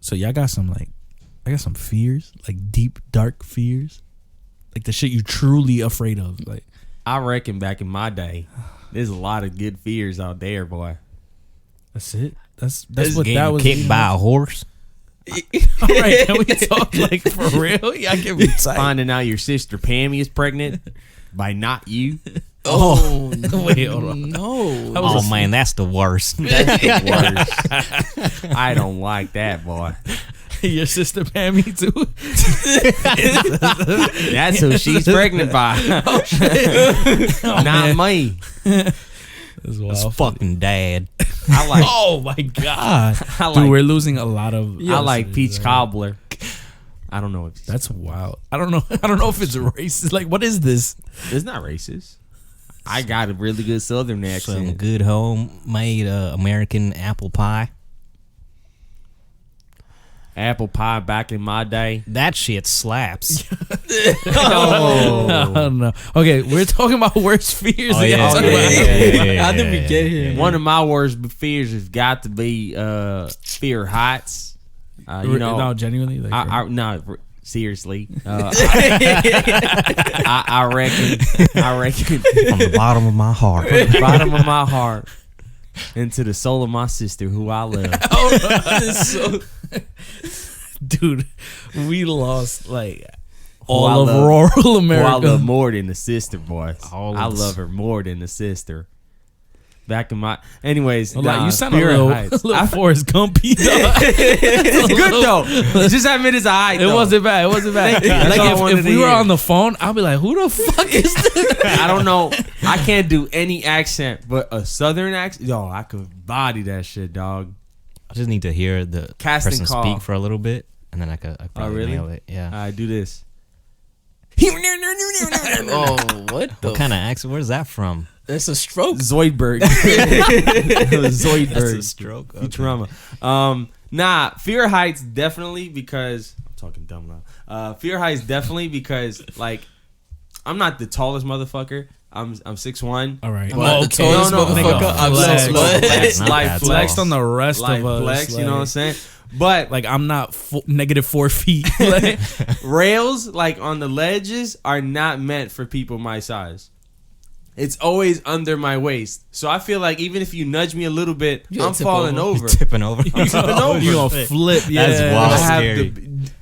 So y'all got some like, I got some fears, like deep, dark fears, like the shit you truly afraid of. Like, I reckon back in my day, there's a lot of good fears out there, boy. that's it. That's This what getting that was. kicked by a horse. All right, can we talk like for real? Y'all get me tight. Finding out your sister Pammy is pregnant by not you. Oh, Wait, hold on. no. That was Oh man, that's the worst. That's the worst. I don't like that, boy. Your sister Pammy too. That's who she's pregnant by. Not me. That's It's wild. fucking dad. I like. Oh my god, I dude, like. we're losing a lot of. I like listeners, peach man. cobbler. I don't know if That's wild. I don't know. I don't know if it's racist. Like, what is this? it's not racist. I got a really good Southern Some accent. good homemade American apple pie. Apple pie back in my day. That shit slaps. Oh no. Okay, we're talking about worst fears. Oh, that y'all yeah, talking yeah, about. How did we get here? One of my worst fears has got to be fear of heights. You know, no, genuinely. Like, no, seriously. I reckon From the bottom of my heart. from the bottom of my heart into the soul of my sister, who I love. dude, we lost like I all of love- rural Who I America. love more than the sister, boy. All of I us. love her more than the sister. Back in my, anyways, Well, like, you sound a Fear of little, Heights. little Forrest Gumpy. It's good though. Just admit it's alright. It wasn't bad. It wasn't bad. That's all I Like wanted if to we were hear. on the phone, I'll be like, "Who the fuck is this?" I don't know. I can't do any accent, but a southern accent. Yo, I could body that shit, dog. I just need to hear the Cast and person call. speak for a little bit, and then I could probably really? nail it. Yeah. I do this. Oh, what the? What kind of accent? Where's that from? That's a stroke. Zoidberg. Zoidberg. That's a stroke. Okay. Futurama. Nah, Fear Heights definitely because I'm talking dumb now. Fear Heights definitely because like I'm not the tallest motherfucker. I'm 6'1". All right. I'm not the Okay. tallest No, motherfucker. nigga, I'm flex. so what? Flex. Not Like that flex tall. Flexed on the rest Like of us. flex, you know what I'm like- saying? But Like I'm not -4 feet. Like, rails like on the ledges are not meant for people my size. It's always under my waist. So I feel like even if you nudge me a little bit, You'll I'm tip falling over. over. Tipping over. Tipping over. you gonna flip? Yeah. That's wild. I have scary.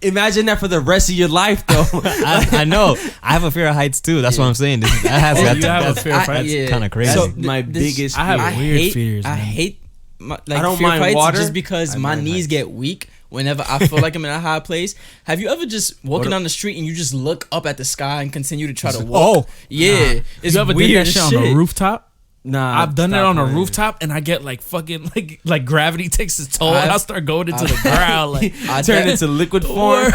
imagine that for the rest of your life though. I know. I have a fear of heights too. That's what I'm saying. That has Oh, got you to, have a that's, fear of heights? that's kind of crazy. So- my biggest I have fear. weird hate, fears, I man. hate my, like I don't fear of mind heights water. just because I my mind knees heights. get weak whenever I feel like I'm in a high place. Have you ever just walking down the street and you just look up at the sky and continue to try to walk? Oh. Yeah, it's you ever weird did that as shit on the rooftop? Nah, I've done it stop on a playing. rooftop, and I get like fucking like gravity takes its toll, and I start going into the ground. Like I Turn de- into liquid form.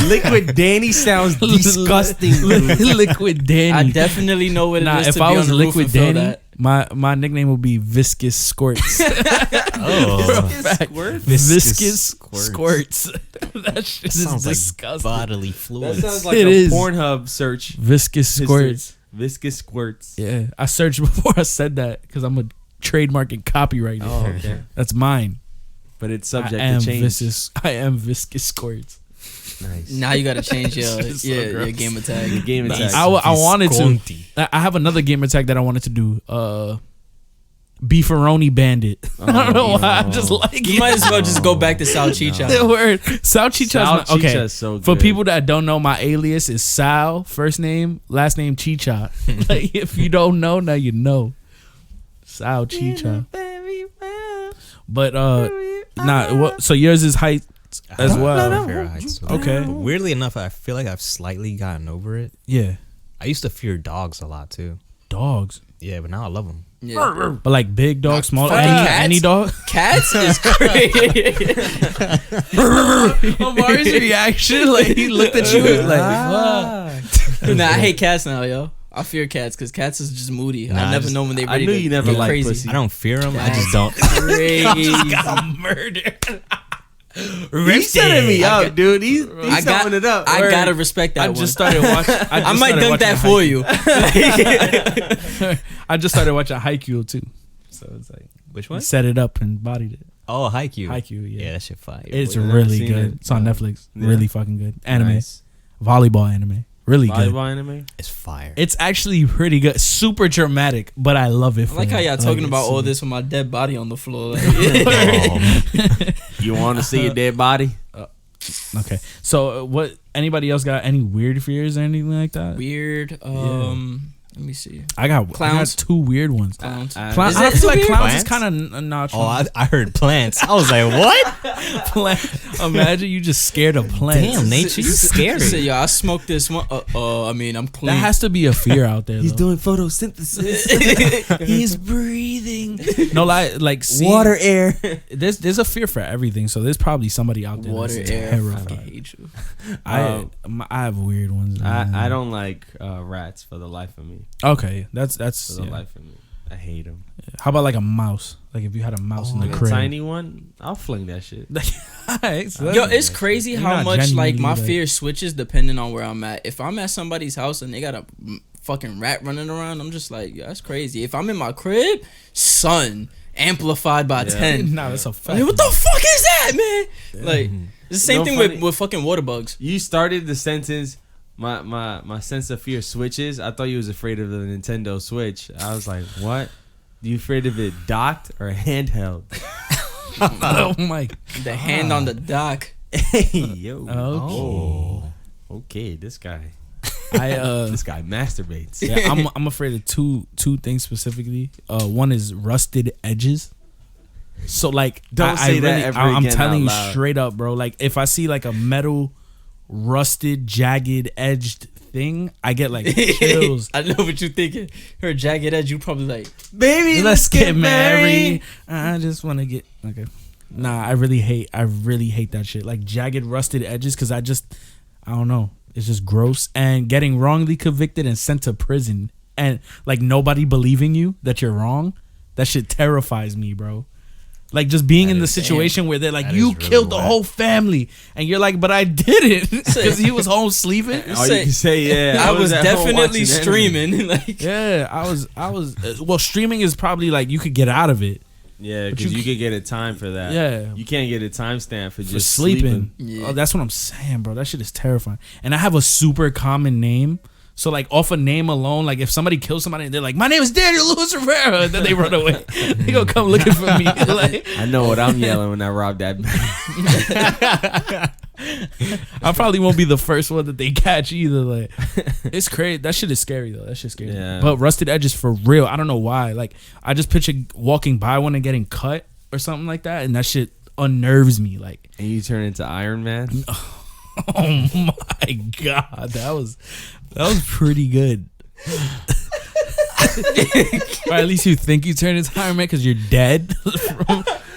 Liquid Danny sounds disgusting. Liquid Danny. I definitely know what it is Nah, if to I be was on the roof Liquid and feel Danny, that. my nickname would be Viscous Squirts. oh, Viscous squirts. Squirts. That shit is Sounds like disgusting. bodily That fluids. sounds like It a is. Pornhub search. Viscous history. Squirts. Viscous squirts. Yeah, I searched before I said that because I'm a trademark and copyright. Oh, okay. That's mine. But it's I subject am to change. Viscous. I am Viscous Squirts. Nice. Now you got to change your Shit's so your gross. gamer The tag. game attack. I wanted to. Visconti. I have another gamer tag that I wanted to do. Beefaroni Bandit. I don't know why. I just like You it. might as well just go back to Salchicha. The word Salchicha's okay. Salchicha's so For good. people that don't know, my alias is Sal, first name, last name Chicha. Like if you don't know, now you know. Sal Chicha. But so yours is height as well. Fear of heights. Okay. But weirdly enough, I feel like I've slightly gotten over it. Yeah. I used to fear dogs a lot too. Dogs. Yeah, but now I love them. Yeah. But like big dog, small fucking cats? any dog. Cats is crazy. Omari's reaction, like he looked at you like fuck. Nah, I hate cats now, yo. I fear cats because cats is just moody. Nah, I I never just- know when they I ready knew to you never get liked crazy. pussy. I don't fear them. I just don't. Crazy. Murder. He's setting me up, dude. He's I got summing it up. I Word. gotta respect that I one. just started watching. I might dunk that for you. I just started watching Haikyuu too. So it's like Which he one? set it up and bodied it. Oh, Haikyuu. Haikyuu, yeah. Yeah, that shit fire. It's Boy, I've never really seen good. it. It's on Netflix. Yeah. Really fucking good. Anime. Nice. Volleyball anime. Really good. Volleyball anime. It's fire. It's actually pretty good. Super dramatic, but I love it. I like how y'all talking about all it's- this with my dead body on the floor. Like, You want to see a dead body? Okay. So, what? Anybody else got any weird fears or anything like that? weird. Let me see. I got Clowns. 2 weird ones. Clowns. Clowns. Is I it feel like weird? clowns is Plants? kind of not. Oh, I heard plants. I was like, what? Imagine you just scared of plants. Damn, nature, you scary. Say, yo, I smoked this one. I mean, I'm clean. That has to be a fear out there. He's though. doing photosynthesis. He's breathing. No, like see, Water, air. There's a fear for everything. So there's probably somebody out there Water, that's air. I fucking terrified. hate you. I have weird ones. I don't like rats for the life of me. Okay, that's For the yeah. life of me, I hate them. How about like a mouse? Like if you had a mouse in the Like a crib. tiny one, I'll fling that shit. Alright, so Yo, that's- it's crazy You're how not much like genuinely, my like- fear switches depending on where I'm at. If I'm at somebody's house and they got a fucking rat running around, I'm just like, yeah, that's crazy. If I'm in my crib, son, amplified by 10. Nah, that's a fact. Like, what the fuck is that, man? Like, it's the same No thing funny- with fucking water bugs. You started the sentence. My sense of fear switches. I thought you was afraid of the Nintendo Switch. I was like, what? You afraid of it docked or handheld? Oh my. The hand on the dock. Hey yo. Okay. Okay, this guy. This guy masturbates. Yeah, I'm afraid of two things specifically. One is rusted edges. So like, Don't say that ever I'm again telling out you loud. straight up, bro. Like if I see like a metal, rusted, jagged, edged thing, I get like chills. I know what you're thinking. Her jagged edge, you probably like, Baby, Let's get married. I just want to get okay. Nah, I really hate that shit. Like jagged, rusted edges, because I don't know. It's just gross. And getting wrongly convicted and sent to prison, and like nobody believing you that you're wrong, that shit terrifies me, bro. Like just being in the situation where they're like, That you is really killed the whack. whole family, and you're like, but I didn't, because he was home sleeping. All you can say, yeah. I was at home definitely watching anime. streaming. Like, Yeah, I was. Well, streaming is probably like you could get out of it. Yeah, But because you you could get a time for that. Yeah. You can't get a timestamp for For just sleeping. Yeah. Oh, that's what I'm saying, bro. That shit is terrifying. And I have a super common name. So like off a name alone, like if somebody kills somebody and they're like, my name is Daniel Lewis Rivera, and then they run away. They gonna come looking for me. Like, I know what I'm yelling when I rob that bank. I probably won't be the first one that they catch either. Like it's crazy. That shit is scary though. That shit's scary. Yeah. But rusted edges for real. I don't know why. Like I just picture walking by one and getting cut or something like that, and that shit unnerves me. Like, And you turn into Iron Man. oh my god, that was pretty good. Or at least you think you turn into Iron Man because you're dead.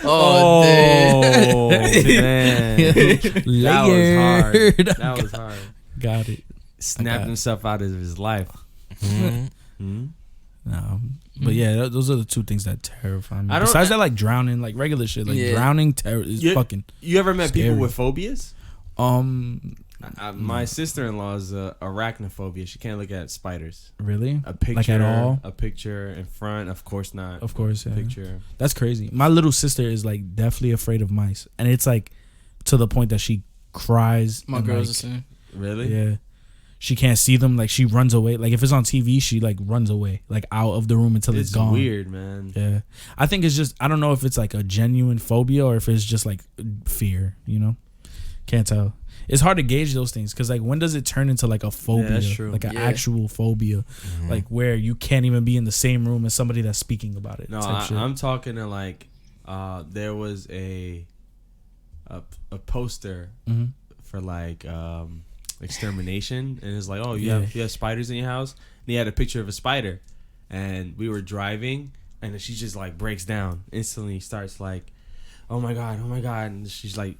oh, damn. Oh man, that was hard. Layered. That was hard. Got it. Snapped got- himself out of his life. Hmm? No, but yeah, those are the two things that terrify me. I don't- Besides that, like drowning, like regular shit, like Yeah. drowning is You- fucking. You ever met people Scary. with phobias? My sister-in-law's arachnophobia. She can't look at spiders. Really? A picture Like at all? A picture in front, of course not. Of course, yeah. Picture. That's crazy. My little sister is like definitely afraid of mice, and it's like to the point that she cries. My and, girl's the like, same. Really? yeah, she can't see them. Like she runs away. Like if it's on TV, she like runs away, like out of the room until it's It's gone. weird, man. Yeah, I think it's just I don't know if it's like a genuine phobia or if it's just like fear. You know, can't tell. It's hard to gauge those things because like when does it turn into like a phobia, that's true. like an Yeah. actual phobia, like where you can't even be in the same room as somebody that's speaking about it. No, type shit. I'm talking to like, there was a poster Mhm. for like extermination, and it's like, oh, you Yeah. have spiders in your house. And he had a picture of a spider, and we were driving, and then she just like breaks down instantly, starts like, oh my god, and she's like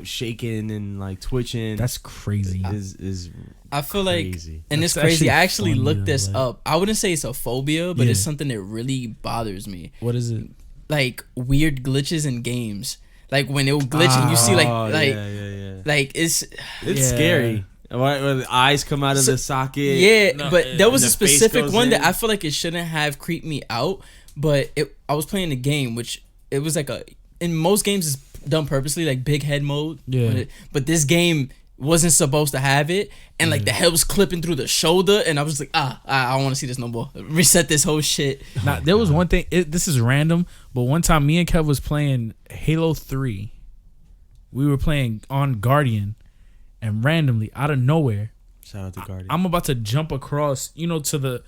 shaking and like twitching. That's crazy. is I feel like, crazy. and That's it's crazy. I actually actually funny, looked though, this like- up. I wouldn't say it's a phobia, but Yeah. it's something that really bothers me. What is it? Like weird glitches in games. Like when it will glitch and you see Oh, yeah. like it's It's Yeah. scary. Where the eyes come out of So- the socket. yeah. No, But there was and a the face specific goes one that in. I feel like it shouldn't have creeped me out. But I was playing the game, which it was like a in most games it's done purposely, like big head mode. Yeah. But this game wasn't supposed to have it, and like the head was clipping through the shoulder, and I was like, I don't want to see this no more. Reset this whole shit. Now, there was one thing. This is random, but one time me and Kev was playing Halo 3. We were playing on Guardian, and randomly out of nowhere, Shout out to Guardian. I'm about to jump across. To the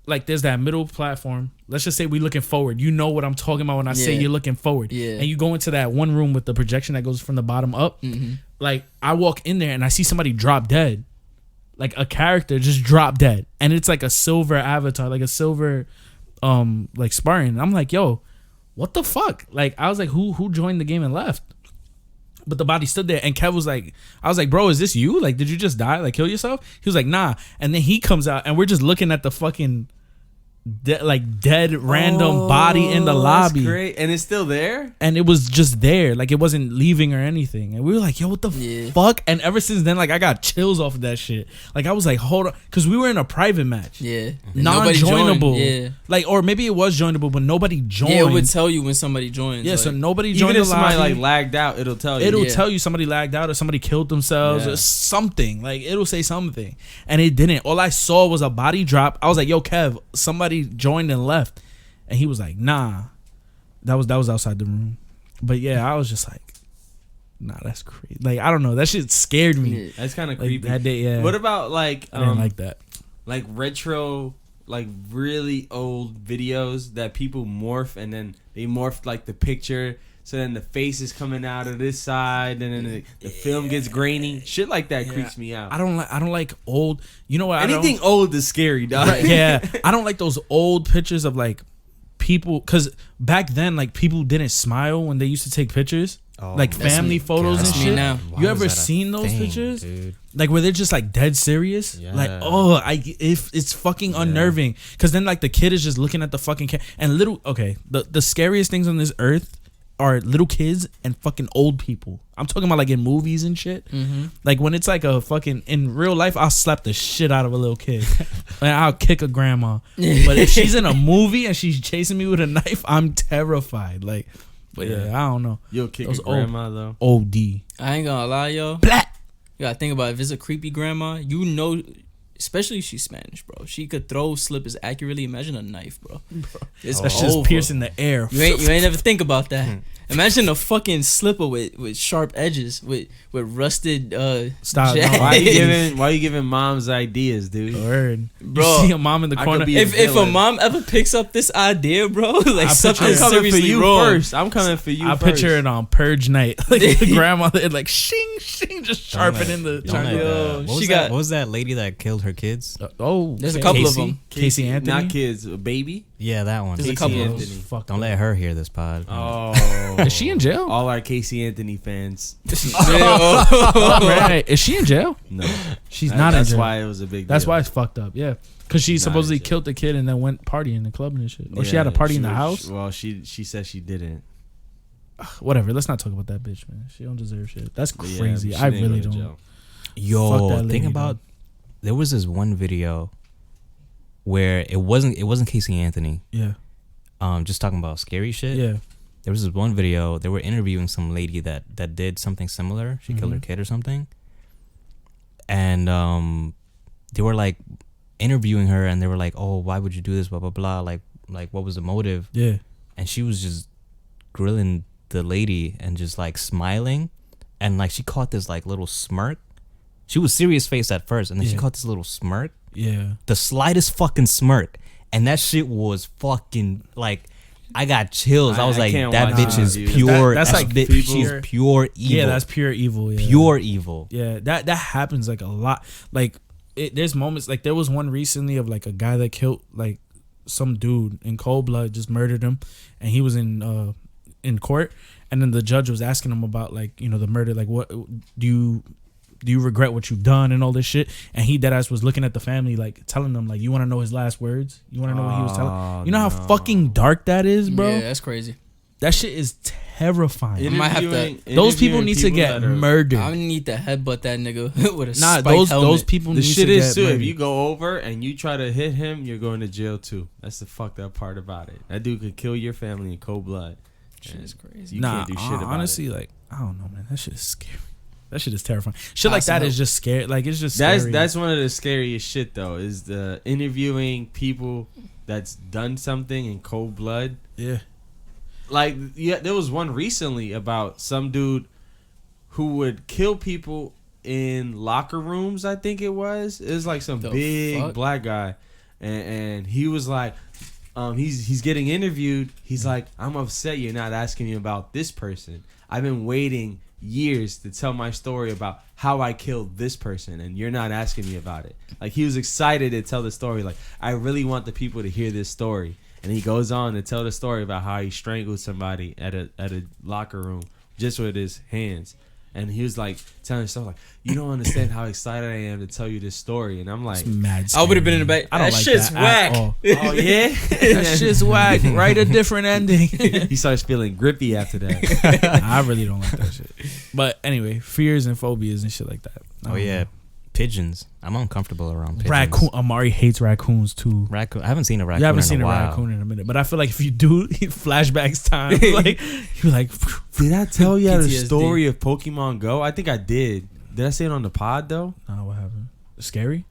like. There's that middle platform. Let's just say we looking forward. You know what I'm talking about when I say Yeah. you're looking forward. Yeah. And you go into that one room with the projection that goes from the bottom up. Mm-hmm. Like I walk in there and I see somebody drop dead, like a character just drop dead, and it's like a silver avatar, like a silver, like Spartan. I'm like, yo, what the fuck? Like I was like, who joined the game and left? But the body stood there, and Kev was like, I was like, bro, is this you? Like, did you just die? Like, kill yourself? He was like, nah. And then he comes out, and we're just looking at the fucking dead random body in the lobby. That's great. And it's still there? And it was just there, like it wasn't leaving or anything. And we were like, yo, what the fuck? And ever since then, like I got chills off of that shit. Like I was like, hold on, because we were in a private match. Yeah. Nobody Non-joinable. joined. Yeah. Like, or maybe it was joinable, but nobody joined. Yeah, it would tell you when somebody joins. Yeah, like, so nobody Even joined if the somebody lobby. like lagged out, it'll tell you. It'll Yeah. tell you somebody lagged out or somebody killed themselves Yeah. or something. Like it'll say something, and it didn't. All I saw was a body drop. I was like, "Yo, Kev, somebody joined and left," and he was like, "Nah, that was outside the room." But yeah, I was just like, "Nah, that's crazy." Like I don't know, that shit scared me. Yeah. That's kind of Like, creepy. that day, yeah. What about like I didn't like that. like retro, like really old videos that people morph, and then they morph like the picture, so then the face is coming out of this side, and then the film gets grainy. Shit like that creeps me out. I don't like old. You know what? Anything old is scary, dog. Right, yeah, I don't like those old pictures of like people, because back then like people didn't smile when they used to take pictures, like That's family me. photos That's and me shit. now. You ever seen those pictures? Dude. Like where they're just like dead serious, Yeah. like if it's fucking unnerving, because then like the kid is just looking at the fucking and the scariest things on this earth are little kids and fucking old people. I'm talking about like in movies and shit. Mm-hmm. Like when it's like a fucking in real life, I'll slap the shit out of a little kid and I'll kick a grandma. But if she's in a movie and she's chasing me with a knife, I'm terrified. Like, but yeah, I don't know. You'll kick Those a grandma though. OD. I ain't gonna lie, yo. Blah. You gotta think about it. If it's a creepy grandma, you know, especially if she's Spanish, bro. She could throw slippers accurately. Imagine a knife, bro. It's That's just over. piercing the air. You ain't ever think about that. Imagine a fucking slipper with sharp edges, with rusted Stop. jazz. No, Why you giving moms ideas, dude? Word. Bro, You see a mom in the I corner. could be If a villain. mom ever picks up this idea, bro, like something I'm coming for seriously you wrong. first. I'm coming for you I first. picture it on Purge night. Like the grandmother, like shing, shing, just sharpening the. Don't let, Yo, what she was got- that? What was that lady that killed her kids? There's a couple of Casey? them. Casey Anthony. Not kids, a baby. Yeah, that one. There's a Casey couple of Anthony. them. Fucked Don't up. let her hear this pod. Oh, Is she in jail? All our Casey Anthony fans. Right. Is she in jail? No, She's not in That's jail. why it was a big. That's deal. why it's fucked up. Yeah, because she Not supposedly in jail. killed the kid and then went partying in the club and shit. Or she Yeah, had a party in the was- house. Well, she said she didn't. Whatever. Let's not talk about that bitch, man. She don't deserve shit. That's But yeah, crazy. she I didn't really go to don't. jail. Fuck Yo, that lady, think about. There was this one video where it wasn't Casey Anthony. Yeah. Just talking about scary shit. Yeah. There was this one video. They were interviewing some lady that did something similar. She killed her Mhm. kid or something. And they were like interviewing her, and they were like, "Oh, why would you do this? Blah blah blah. Like what was the motive?" Yeah. And she was just grilling the lady and just like smiling, and like she caught this like little smirk. She was serious face at first, and then she Yeah. caught this little smirk, Yeah. the slightest fucking smirk, and that shit was fucking like. I got chills. I was I like, can't that watch bitch that, is dude. pure. That's like she's pure- pure evil. Yeah, that's pure evil. Yeah. pure evil. Yeah, that happens like a lot. Like there's moments like there was one recently of like a guy that killed like some dude in cold blood, just murdered him, and he was in court, and then the judge was asking him about like, you know, the murder, like what do you regret what you've done and all this shit, and he deadass was looking at the family like telling them like, you want to know his last words, you want to know what he was telling, you know how fucking dark that is, bro. Yeah, that's crazy. That shit is terrifying. I might have to- Those people interviewing need to people get that are- murdered. I need to headbutt that nigga with a Nah, spiked those helmet. people The need shit to is get too. If murdered. you go over and you try to hit him, you're going to jail too. That's the fucked up part about it. That dude could kill your family in cold blood. Shit is crazy. You can't do shit about honestly, like I don't know, man. That shit is scary. That shit is terrifying. Shit like that is just scary. Like it's just scary. That's one of the scariest shit though. Is the interviewing people that's done something in cold blood. Yeah. Like there was one recently about some dude who would kill people in locker rooms. I think it was like some big black guy, and he was like, he's getting interviewed. He's like, I'm upset you're not asking me about this person. I've been waiting years to tell my story about how I killed this person, and you're not asking me about it. Like he was excited to tell the story. Like I really want the people to hear this story. And he goes on to tell the story about how he strangled somebody at a locker room just with his hands. And he was like telling himself like, you don't understand how excited I am to tell you this story. And I'm like, it's mad I would have been in the back. I don't That like shit's that whack. at all. oh yeah, That shit's whack. Write a different ending. He starts feeling grippy after that. I really don't like that shit. But anyway, fears and phobias and shit like that. Oh yeah, pigeons. I'm uncomfortable around pigeons. Raccoon. Amari hates raccoons too. Raccoon. I haven't seen a raccoon. You haven't in seen a while. raccoon in a minute, but I feel like if you do, flashbacks time. Like you're like, Did I tell you the PTSD. story of Pokemon Go? I think I did. Did I say it on the pod though? nah, what happened? Scary?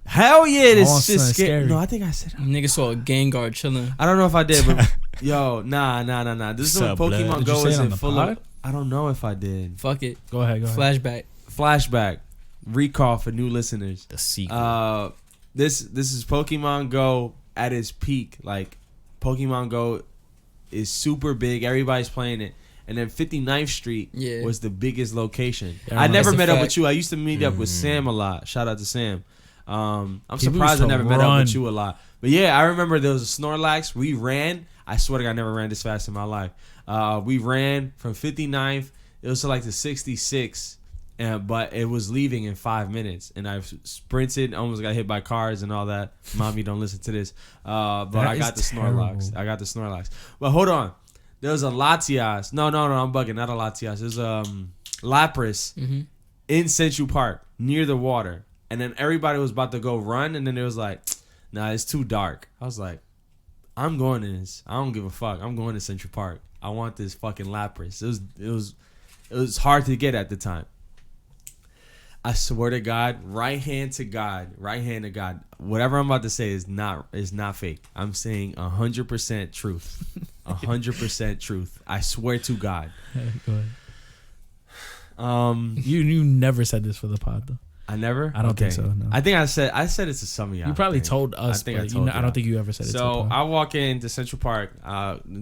Hell yeah, this Oh, shit's son, scary. scary. No, I think I said it. Nigga saw a Gengar chilling. I don't know if I did, but yo, nah. This is when Sup, blood? Pokemon Did you Go say it is on in the full pod? of. I don't know if I did. Fuck it. Go ahead. Flashback. Flashback, recall for new listeners. The sequel. This is Pokemon Go at its peak. Like Pokemon Go is super big. Everybody's playing it. And then 59th Street was the biggest location. Yeah, I never that's a met up fact. with you. I used to meet up with Sam a lot. Shout out to Sam. I'm People surprised I used to never met up run. with you a lot. But yeah, I remember there was a Snorlax. We ran. I swear to God, I never ran this fast in my life. We ran from 59th. It was to like the 66. But it was leaving in 5 minutes. And I sprinted, almost got hit by cars and all that. Mommy, don't listen to this. But That I got the is Snorlax. terrible. I got the Snorlax. But hold on. There was a Latias. No, I'm bugging. Not a Latias. There's Lapras in Central Park near the water. And then everybody was about to go run. And then it was like, nah, it's too dark. I was like, I'm going to this. I don't give a fuck. I'm going to Central Park. I want this fucking Lapras. It was hard to get at the time. I swear to God, right hand to God. Whatever I'm about to say is not fake. I'm saying 100% truth. 100% truth. I swear to God. Go ahead. You never said this for the pod though. I never. I don't think so, no. I think I said it to some of y'all. You probably I think. told us, I think but I told I don't think you ever said it. to the So pod. I walk into Central Park.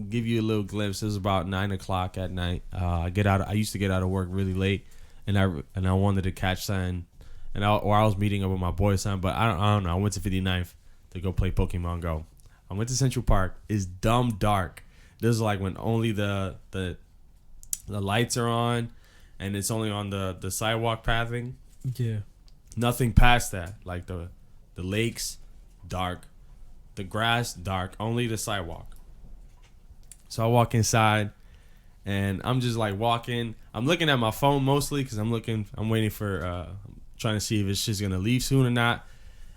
Give you a little glimpse. It was about 9:00 at night. I used to get out of work really late, and I wanted to catch something, I was meeting up with my boy son. But I don't know. I went to 59th to go play Pokemon Go. I went to Central Park. It's dumb dark. This is like when only the lights are on, and it's only on the sidewalk pathing. Yeah. Nothing past that. Like the lakes, dark. The grass, dark. Only the sidewalk. So I walk inside, and I'm just like walking. I'm looking at my phone mostly because I'm waiting for, trying to see if it's just going to leave soon or not.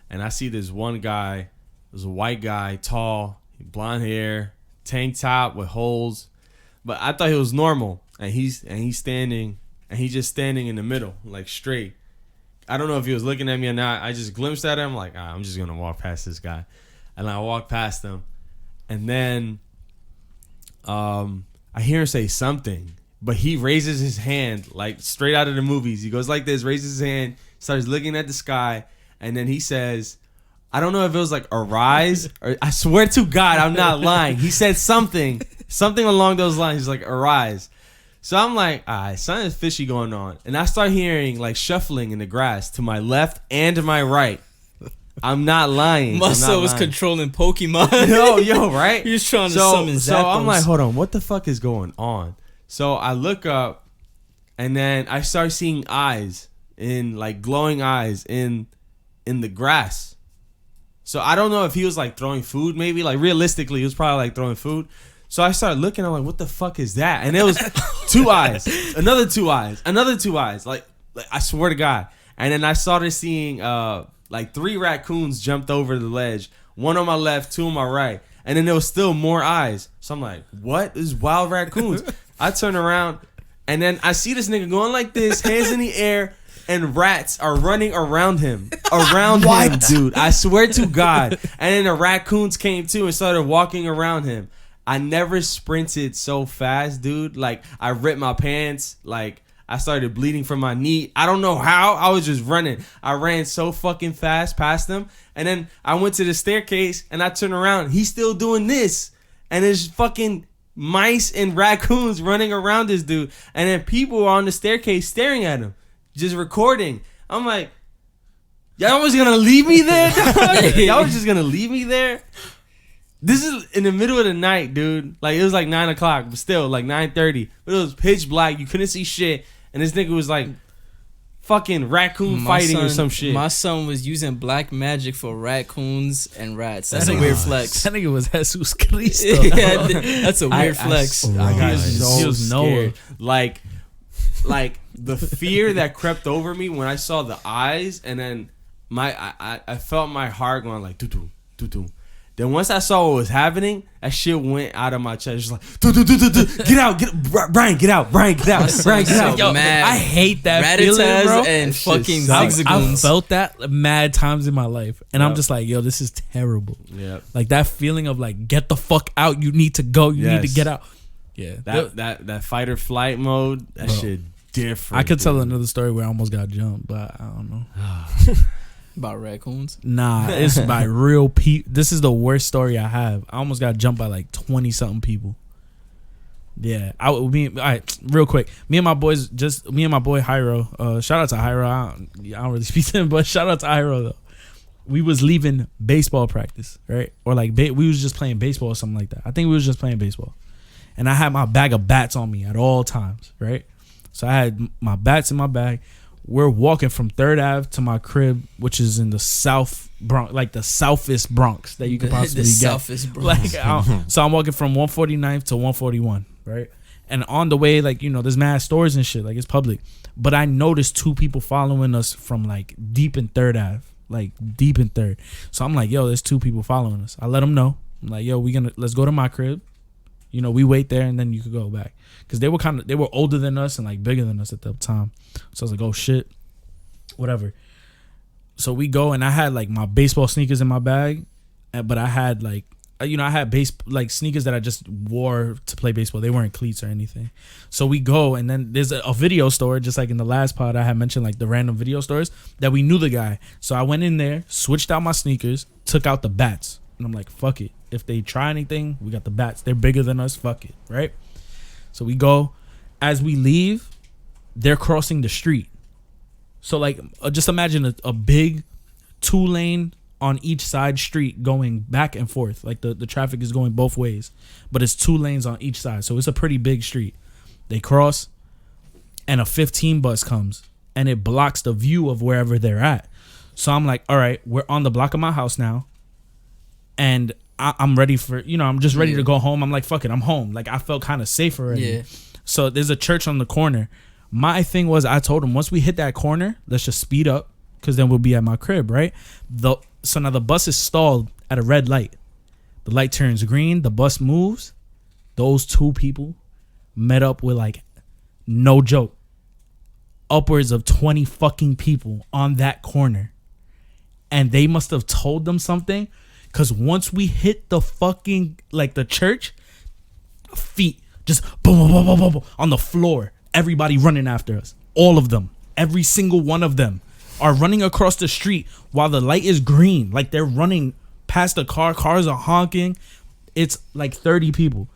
And I see this one guy. There's a white guy, tall, blonde hair, tank top with holes. But I thought he was normal. And he's standing, and he's just standing in the middle, like straight. I don't know if he was looking at me or not. I just glimpsed at him like, I'm just going to walk past this guy. And I walk past him. And then I hear him say something. But he raises his hand like straight out of the movies. He goes like this, raises his hand, starts looking at the sky. And then he says, I don't know if it was like arise. Or I swear to God, I'm not lying. He said something along those lines. He's like, arise. So I'm like, all right, something fishy going on. And I start hearing like shuffling in the grass to my left and to my right. I'm not lying. Muscle was controlling Pokemon. Yo, right? He was trying to summon Zapdos. So I'm like, hold on, what the fuck is going on? So I look up, and then I start seeing eyes, in like glowing eyes in the grass. So I don't know if he was like throwing food, maybe. Like realistically, he was probably like throwing food. So I started looking. I'm like, what the fuck is that? And it was 2 eyes, another 2 eyes, another 2 eyes. Like I swear to God. And then I started seeing like 3 raccoons jumped over the ledge. 1 on my left, 2 on my right. and then there was still more eyes. So I'm like, what? This is wild raccoons. I turn around, and then I see this nigga going like this, hands in the air, and rats are running around him. Him, dude. I swear to God. And then the raccoons came too and started walking around him. I never sprinted so fast, dude. Like, I ripped my pants. Like, I started bleeding from my knee. I don't know how. I was just running. I ran so fucking fast past him. And then I went to the staircase and I turned around. He's still doing this. And there's fucking mice and raccoons running around this dude. And then people are on the staircase staring at him, just recording. I'm like, y'all was gonna leave me there? Y'all was just gonna leave me there? This is in the middle of the night, dude. Like, it was like 9 o'clock, but still, like 9:30. But it was pitch black. You couldn't see shit. And this nigga was like fucking raccoon fighting or some shit. My son was using black magic for raccoons and rats. That's a weird flex. That nigga was Jesus Cristo. Yeah, that's a weird flex. I got He so was Noah. scared. Like the fear that crept over me when I saw the eyes, and then I felt my heart going like doo doo doo. Then once I saw what was happening, that shit went out of my chest. Just like, get out, Brian, get out, Brian, get out, Brian, get out. Yo, mad. I hate that feeling, bro. And That shit fucking sucks. I zigzagoons. felt that mad times in my life, and I'm Yep. just like, yo, this is terrible. Yeah, Like that feeling of like, get the fuck out. You need to go. You need to Yes. get out. Yeah, that fight or flight mode, that Bro. shit different. I could tell dude. another story where I almost got jumped, but I don't know. About raccoons. Nah, it's by real people. This is the worst story I have. I almost got jumped by like 20 something people. Yeah, all right, real quick. Me and my boy Hyro. Shout out to Hyro. I don't really speak to him, but shout out to Hyro though. We was leaving baseball practice, right? Or like we was just playing baseball or something like that. I think we was just playing baseball, and I had my bag of bats on me at all times, right? So I had my bats in my bag. We're walking from 3rd Ave to my crib, which is in the South Bronx, like the southest Bronx that you could possibly the get. Southest Bronx. Like, so I'm walking from 149th to 141, right? And on the way, like, you know, there's mad stores and shit, like it's public. But I noticed 2 people following us from like deep in 3rd Ave, like deep in 3rd. So I'm like, yo, there's 2 people following us. I let them know. I'm like, yo, let's go to my crib. You know, we wait there and then you could go back. Because they were older than us and like bigger than us at the time. So I was like, oh shit, whatever. So we go, and I had like my baseball sneakers in my bag, but I had like, you know, I had sneakers that I just wore to play baseball. They weren't cleats or anything. So we go, and then there's a video store, just like in the last pod I had mentioned, like the random video stores that we knew the guy. So I went in there, switched out my sneakers, took out the bats, and I'm like, fuck it. If they try anything, we got the bats. They're bigger than us. Fuck it, right? So we go. As we leave, they're crossing the street. So like, just imagine a big 2-lane on each side street going back and forth. Like the traffic is going both ways, but it's 2 lanes on each side. So it's a pretty big street. They cross, and a 15 bus comes, and it blocks the view of wherever they're at. So I'm like, all right, we're on the block of my house now, and I'm ready for, you know, I'm just ready to go home. I'm like, fuck it, I'm home. Like, I felt kind of safe already. Yeah. So there's a church on the corner. My thing was, I told him, once we hit that corner, let's just speed up, because then we'll be at my crib, right? So now the bus is stalled at a red light. The light turns green. The bus moves. Those 2 people met up with, like, no joke, upwards of 20 fucking people on that corner. And they must have told them something, because once we hit the fucking, like, the church, feet just boom, boom, boom, boom, boom, boom, on the floor. Everybody running after us. All of them. Every single one of them are running across the street while the light is green. Like, they're running past the car. Cars are honking. It's like 30 people.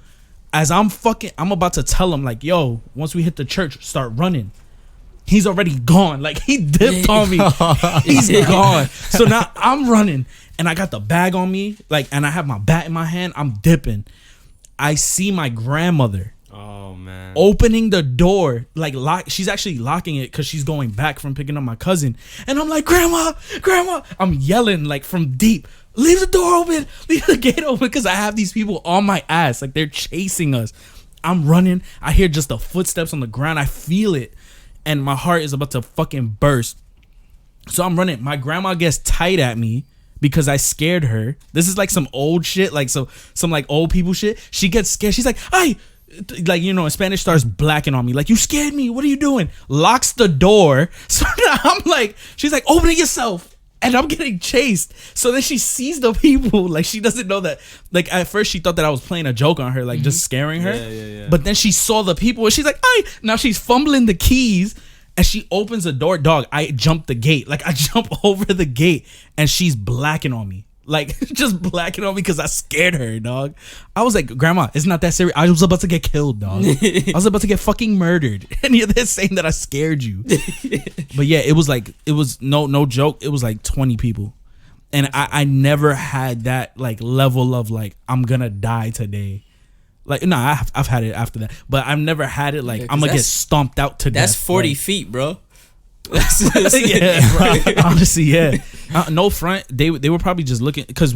As I'm about to tell him, like, yo, once we hit the church, start running. He's already gone. Like, he dipped on me. He's gone. So now I'm running, and I got the bag on me, like, and I have my bat in my hand. I'm dipping. I see my grandmother Oh man. opening the door, like she's actually locking it because she's going back from picking up my cousin. And I'm like, grandma. I'm yelling like from deep, leave the door open, leave the gate open, because I have these people on my ass, like they're chasing us. I'm running. I hear just the footsteps on the ground. I feel it, and my heart is about to fucking burst. So I'm running. My grandma gets tight at me because I scared her. This is like some old shit, like some like old people shit. She gets scared. She's like, "Ay," like, you know, in Spanish, starts blacking on me. Like, "You scared me. What are you doing?" Locks the door. So now I'm like, she's like, "Open it yourself." And I'm getting chased. So then she sees the people. Like, she doesn't know that. Like, at first she thought that I was playing a joke on her, like just scaring her. Yeah. But then she saw the people and she's like, "Ay." Now she's fumbling the keys and she opens the door. Dog, I jump the gate. Like, I jump over the gate and she's blacking on me. Like, just blacking on me because I scared her, dog. I was like, "Grandma, it's not that serious. I was about to get killed, dog. I was about to get fucking murdered." And you're there saying that I scared you. But yeah, it was no joke. It was like 20 people. And I never had that like level of like, I'm gonna die today. Like, no, I've had it after that. But I've never had it like, Yeah, 'cause I'm gonna get stomped out to That's death. 40 like, feet, bro. yeah, bro. Honestly, yeah. No front. They were probably just looking because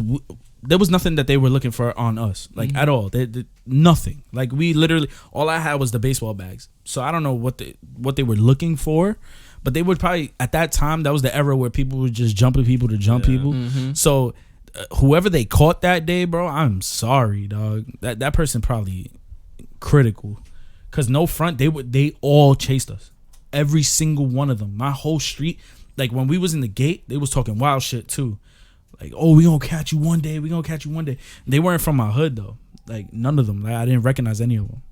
there was nothing that they were looking for on us, like at all. They nothing. Like, we literally, all I had was the baseball bags. So I don't know what they were looking for, but they would probably, at that time, that was the era where people were just jumping people to jump people. So whoever they caught that day, bro, I'm sorry, dog. That person probably critical, cause no front. They all chased us. Every single one of them. My whole street. Like, when we was in the gate, they was talking wild shit too. Like, "Oh, we gonna catch you one day. We gonna catch you one day." They weren't from my hood though. Like, none of them. Like, I didn't recognize any of them.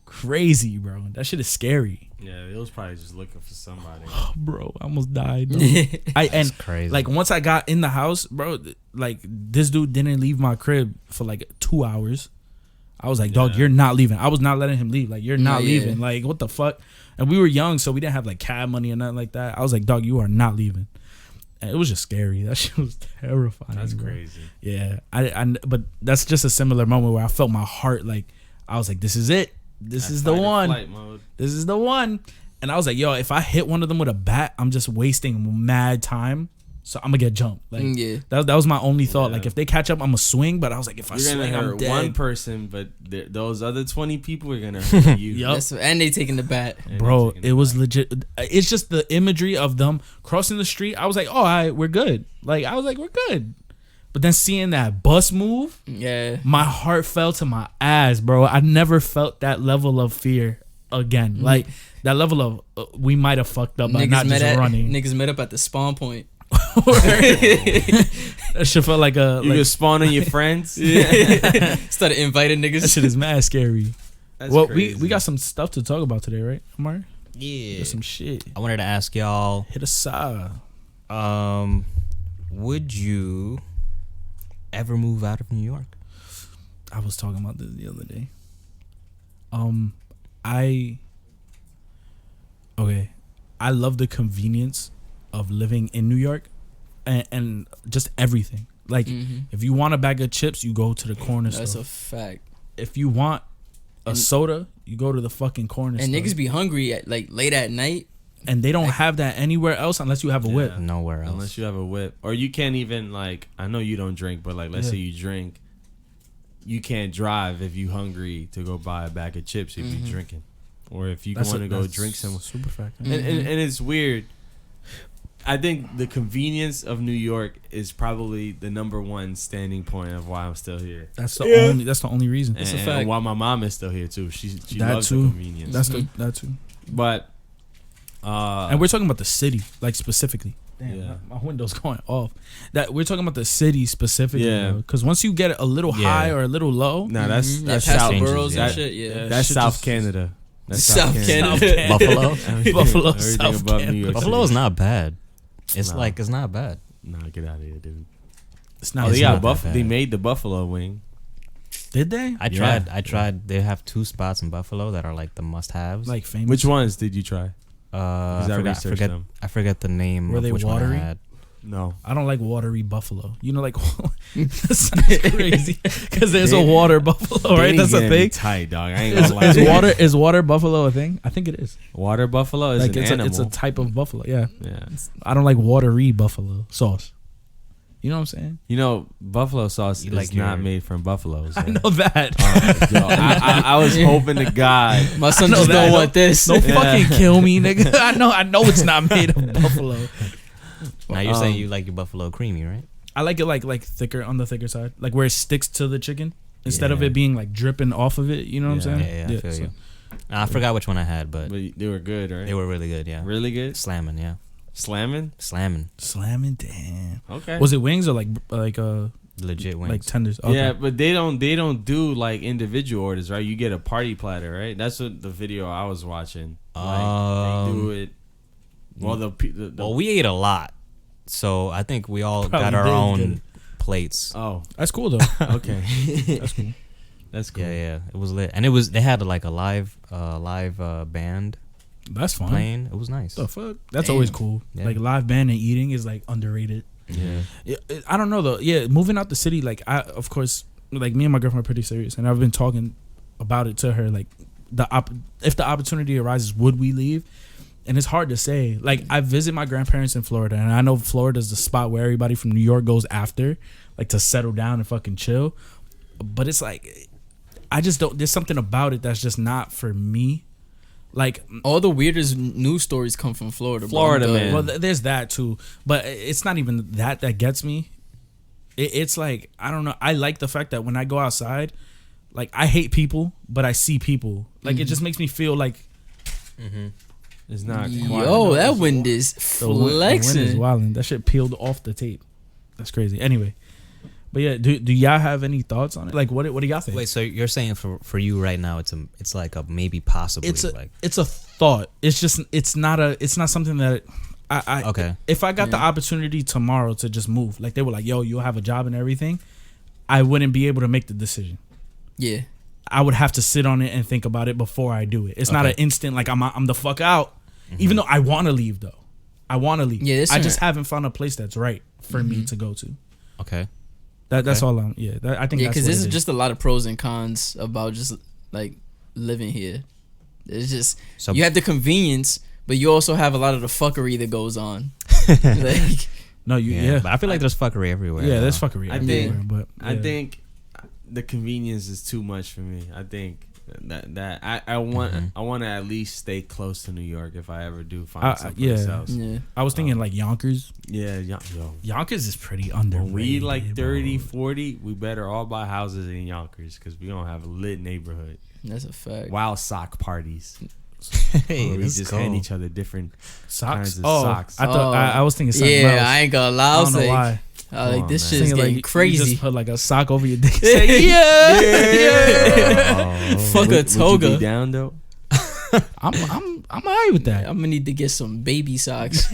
Crazy, bro. That shit is scary. Yeah, it was probably just looking for somebody. Bro, I almost died. Bro. That's crazy. Like, once I got in the house, bro, like, this dude didn't leave my crib for like 2 hours. I was like, "Dog, you're not leaving." I was not letting him leave. Like, "You're not leaving." Like, what the fuck? And we were young, so we didn't have like cab money or nothing like that. I was like, "Dog, you are not leaving." And it was just scary. That shit was terrifying. That's bro. crazy. Yeah, but that's just a similar moment where I felt my heart, like, I was like, "This is it. This is the Fight or one. flight mode. This is the one." And I was like, "Yo, if I hit one of them with a bat, I'm just wasting mad time. So I'm gonna get jumped." Like, that was my only thought. Yeah. Like, if they catch up, I'm gonna swing. But I was like, if I You're swing, gonna I'm hurt dead. one person, but those other 20 people are gonna hurt you. Yup. And they taking the bat. And Bro, they're taking it was back. legit. It's just the imagery of them crossing the street. I was like, "Oh, all right, we're good." Like, I was like, "We're good." But then seeing that bus move, Yeah. my heart fell to my ass, bro. I never felt that level of fear again. Like, that level of we might have fucked up by not just running. Niggas met up at the spawn point. That shit felt like a. You Like, just spawn on your friends. Started inviting that niggas. shit is mad scary. That's Well, crazy. we got some stuff to talk about today, right, Amari? yeah. Got some shit. I wanted to ask y'all, Hit us side. would you ever move out of New York? I was talking about this the other day. I love the convenience of living in New York and just everything. Like, if you want a bag of chips, you go to the corner That's store. a fact. If you want a soda, you go to the fucking corner And store. niggas be hungry at like late at night. And they don't have that anywhere else unless you have a whip. Yeah. Nowhere else. Unless you have a whip, or you can't even, like, I know you don't drink, but like, let's Yeah. say you drink, you can't drive if you hungry to go buy a bag of chips if you drinking, or if you want to go drink some. Super fact. And it's weird. I think the convenience of New York is probably the number one standing point of why I'm still here. That's the only reason. And, a fact. and why my mom is still here too. She That loves too. the convenience. That too. But And we're talking about the city, like, specifically. Damn, Yeah. my window's going off. That we're talking about the city specifically. Yeah. Because once you get a little Yeah. high or a little low, nah, that's Yeah, that's past South the changes, boroughs yeah. and shit. Yeah. That That's shit South just- Canada. That's South Canada. Buffalo? Buffalo, Everything South above Canada. New York Buffalo is City. not bad. It's Nah. like, it's not bad. Nah, get out of here, dude. it's Oh, not. they it's got not- buff- They made the buffalo wing. Did they? I tried. They have 2 spots in Buffalo that are like the must-haves. Like, famous. Which ones did you try? I Because I forgot, researched them. I forget the name. Were of they which one I watery? had. No. I don't like watery buffalo. You know, like, that sounds crazy. Because there's a water buffalo, right? That's a thing. Tight, dog. I ain't gonna lie. Is water buffalo a thing? I think it is. Water buffalo is Like, an animal. it's a type of buffalo. Yeah. Yeah. I don't like watery buffalo sauce. You know what I'm saying? You know, buffalo sauce You is like not your- made from buffaloes. I man. know that. Yo, I was hoping to God. My son know just that. don't want this. Don't fucking kill me, nigga. I know it's not made of buffalo. Now you're saying you like your buffalo creamy, right? I like it like thicker on the thicker side, like where it sticks to the chicken instead of Yeah. it being like dripping off of it. You know what I'm Yeah. saying? Yeah, I feel you. I forgot which one I had, but But they were good, right? they were really good. Yeah, really good. slamming. Yeah, Slamming. slamming. Slamming, damn. Okay. Was it wings or like Legit wings. like tenders? Okay. Yeah, but they don't do like individual orders, right? You get a party platter, right? That's what the video I was watching. Like, they do it. Well, the Well, we ate a lot, so I think we all Probably got our did, own did. plates. oh, That's cool though. okay. That's cool. That's cool. Yeah, it was lit, and they had like a live band That's fine. playing. It was nice. The fuck? That's Damn. always cool. Yeah. Like live band and eating is like underrated. Yeah. I don't know though. Yeah, moving out the city, like of course, like me and my girlfriend are pretty serious, and I've been talking about it to her. Like if the opportunity arises, would we leave? And it's hard to say. Like I visit my grandparents in Florida, and I know Florida's the spot where everybody from New York goes after, like to settle down and fucking chill. But it's like, I just don't. There's something about it that's just not for me. Like All the weirdest news stories come from Florida. Florida, bro. man. well, there's that too, but it's not even that gets me. It's like I don't know. I like the fact that when I go outside, like I hate people, but I see people. Like it just makes me feel like It's not. Yo, that wind is the wind is flexing. wilding. That shit peeled off the tape. That's crazy. Anyway, but yeah, do y'all have any thoughts on it? Like what do y'all think? Wait, so you're saying for you right now, it's like a maybe possibly it's a like it's a thought. It's just it's not something that I okay. If I got the opportunity tomorrow to just move, like they were like, yo, you'll have a job and everything, I wouldn't be able to make the decision. Yeah. I would have to sit on it and think about it before I do it. It's not Okay. an instant like I'm the fuck out. Even though I want to leave though. I want to leave. Yeah, I just haven't found a place that's right for me to go to. Okay. That's Okay. all I think Yeah, that's because what this it is just a lot of pros and cons about just like living here. It's just So you have the convenience, but you also have a lot of the fuckery that goes on. Like, No, yeah. But I feel like there's fuckery everywhere. Yeah, though. there's fuckery I everywhere, think- but I yeah. think the convenience is too much for me. I think that I want to at least stay close to New York if I ever do find someplace yeah. else. yeah. I was thinking like Yonkers. Yeah, yo. Yonkers is pretty When underrated. we like 30, bro. 40, we better all buy houses in Yonkers because we don't have a lit neighborhood. That's a fact. Wild sock parties. Hey, Where we let's just go. hand each other different Socks. kinds of Oh, socks. I thought I was thinking something Yeah, else. I ain't gonna lie. I I don't was know like, why. Come on, this man. shit is Thinking getting you crazy. just put like a sock over your dick. Fuck a Would you toga. be down though? I'm alright with that. I'm gonna need to get some baby socks.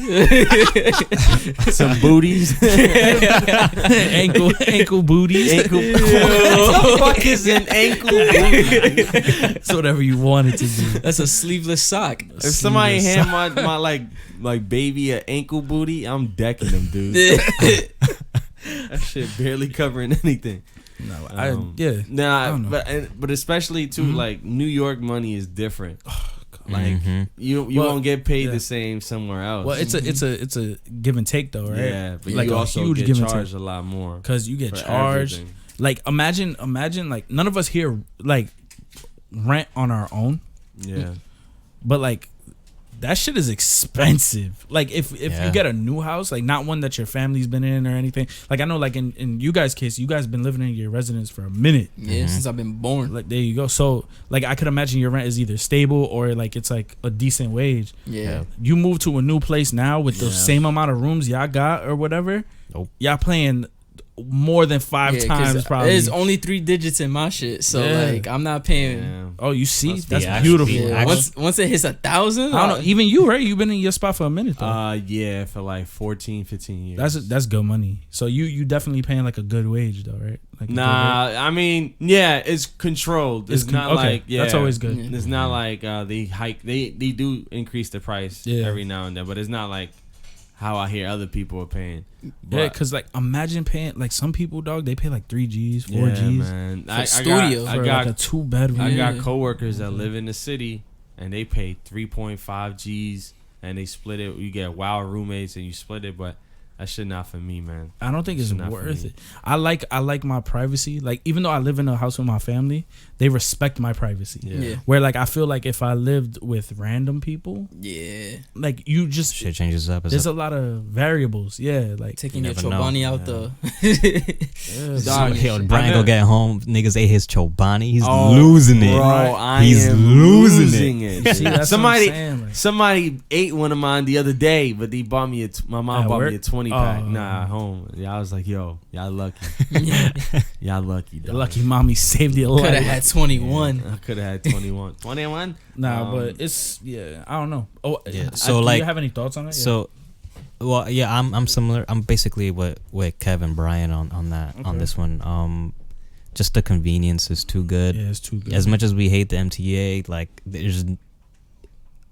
Some booties. ankle booties. Ankle. What the fuck is an ankle booty? It's whatever you want it to be. That's a sleeveless sock. If somebody Sleeveless hand my like baby an ankle booty, I'm decking them, dude. That shit barely covering anything. No, I I don't know. but especially too like New York money is different. Like Mhm. you Well, won't get paid yeah. the same somewhere else. Well, it's a give and take though, right? yeah, but like you a also huge get give and charged take a lot more. because you get for charged. everything. Like imagine like none of us here like rent on our own, Yeah, but like that shit is expensive. Like if Yeah. you get a new house, like not one that your family's been in or anything. Like I know, like in you guys' case, you guys been living in your residence for a minute. Yeah, since I've been born. Like there you go. So like I could imagine your rent is either stable or like it's like a decent wage. Yeah. You move to a new place now with the Yeah. same amount of rooms y'all got or whatever. Nope. Y'all playing more than five Yeah, 'cause times probably. There's only 3 digits in my shit, so Yeah. like I'm not paying. yeah. Oh, you see, Must be that's actually- beautiful. Yeah, Yeah, once it hits 1,000, I don't know. Even you, right? You've been in your spot for a minute though. Yeah, for like 14, 15 years. That's good money. So you definitely paying like a good wage though, right? Like a good Nah, I mean, yeah, it's controlled. It's, It's not okay. like yeah, That's always good. Yeah. It's not like they hike. They do increase the price Yeah. every now and then, but it's not like how I hear other people are paying. Yeah, But- because like imagine paying like some people, dog. They pay like 3 Gs, 4 yeah, Gs man. I studio. got, for I got, like a 2-bedroom. I got Yeah. coworkers that live in the city and they pay 3.5 Gs and they split it. You get wild roommates and you split it, but That shit not for me, man. I don't think it's Not for worth me. it. I like my privacy. Like, even though I live in a house with my family, they respect my privacy. Yeah. Where like I feel like if I lived with random people, Yeah. like you just Shit changes up. there's a lot of variables. Yeah, like Taking You your never know. Chobani out yeah, Dog, Yo, I Brian know- go get home. Niggas ate his Chobani. He's Oh, losing it. Bro, I He's am losing it. See, that's somebody, what I'm saying, like, somebody ate one of mine the other day, but they bought me my mom At bought me work? a 20 pack. Oh. Nah, home. Yeah, I was like, yo, y'all lucky. Y'all lucky. the Dog. lucky mommy saved your Could have life. had 21. I could have had 21. 21? Nah, but it's I don't know. Oh, Yeah, do so, like- you have any thoughts on it? So, well, yeah, I'm similar. I'm basically with Kev and Brian on that on Okay. this one. Just the convenience is too good. yeah, it's too good. As much as we hate the MTA, like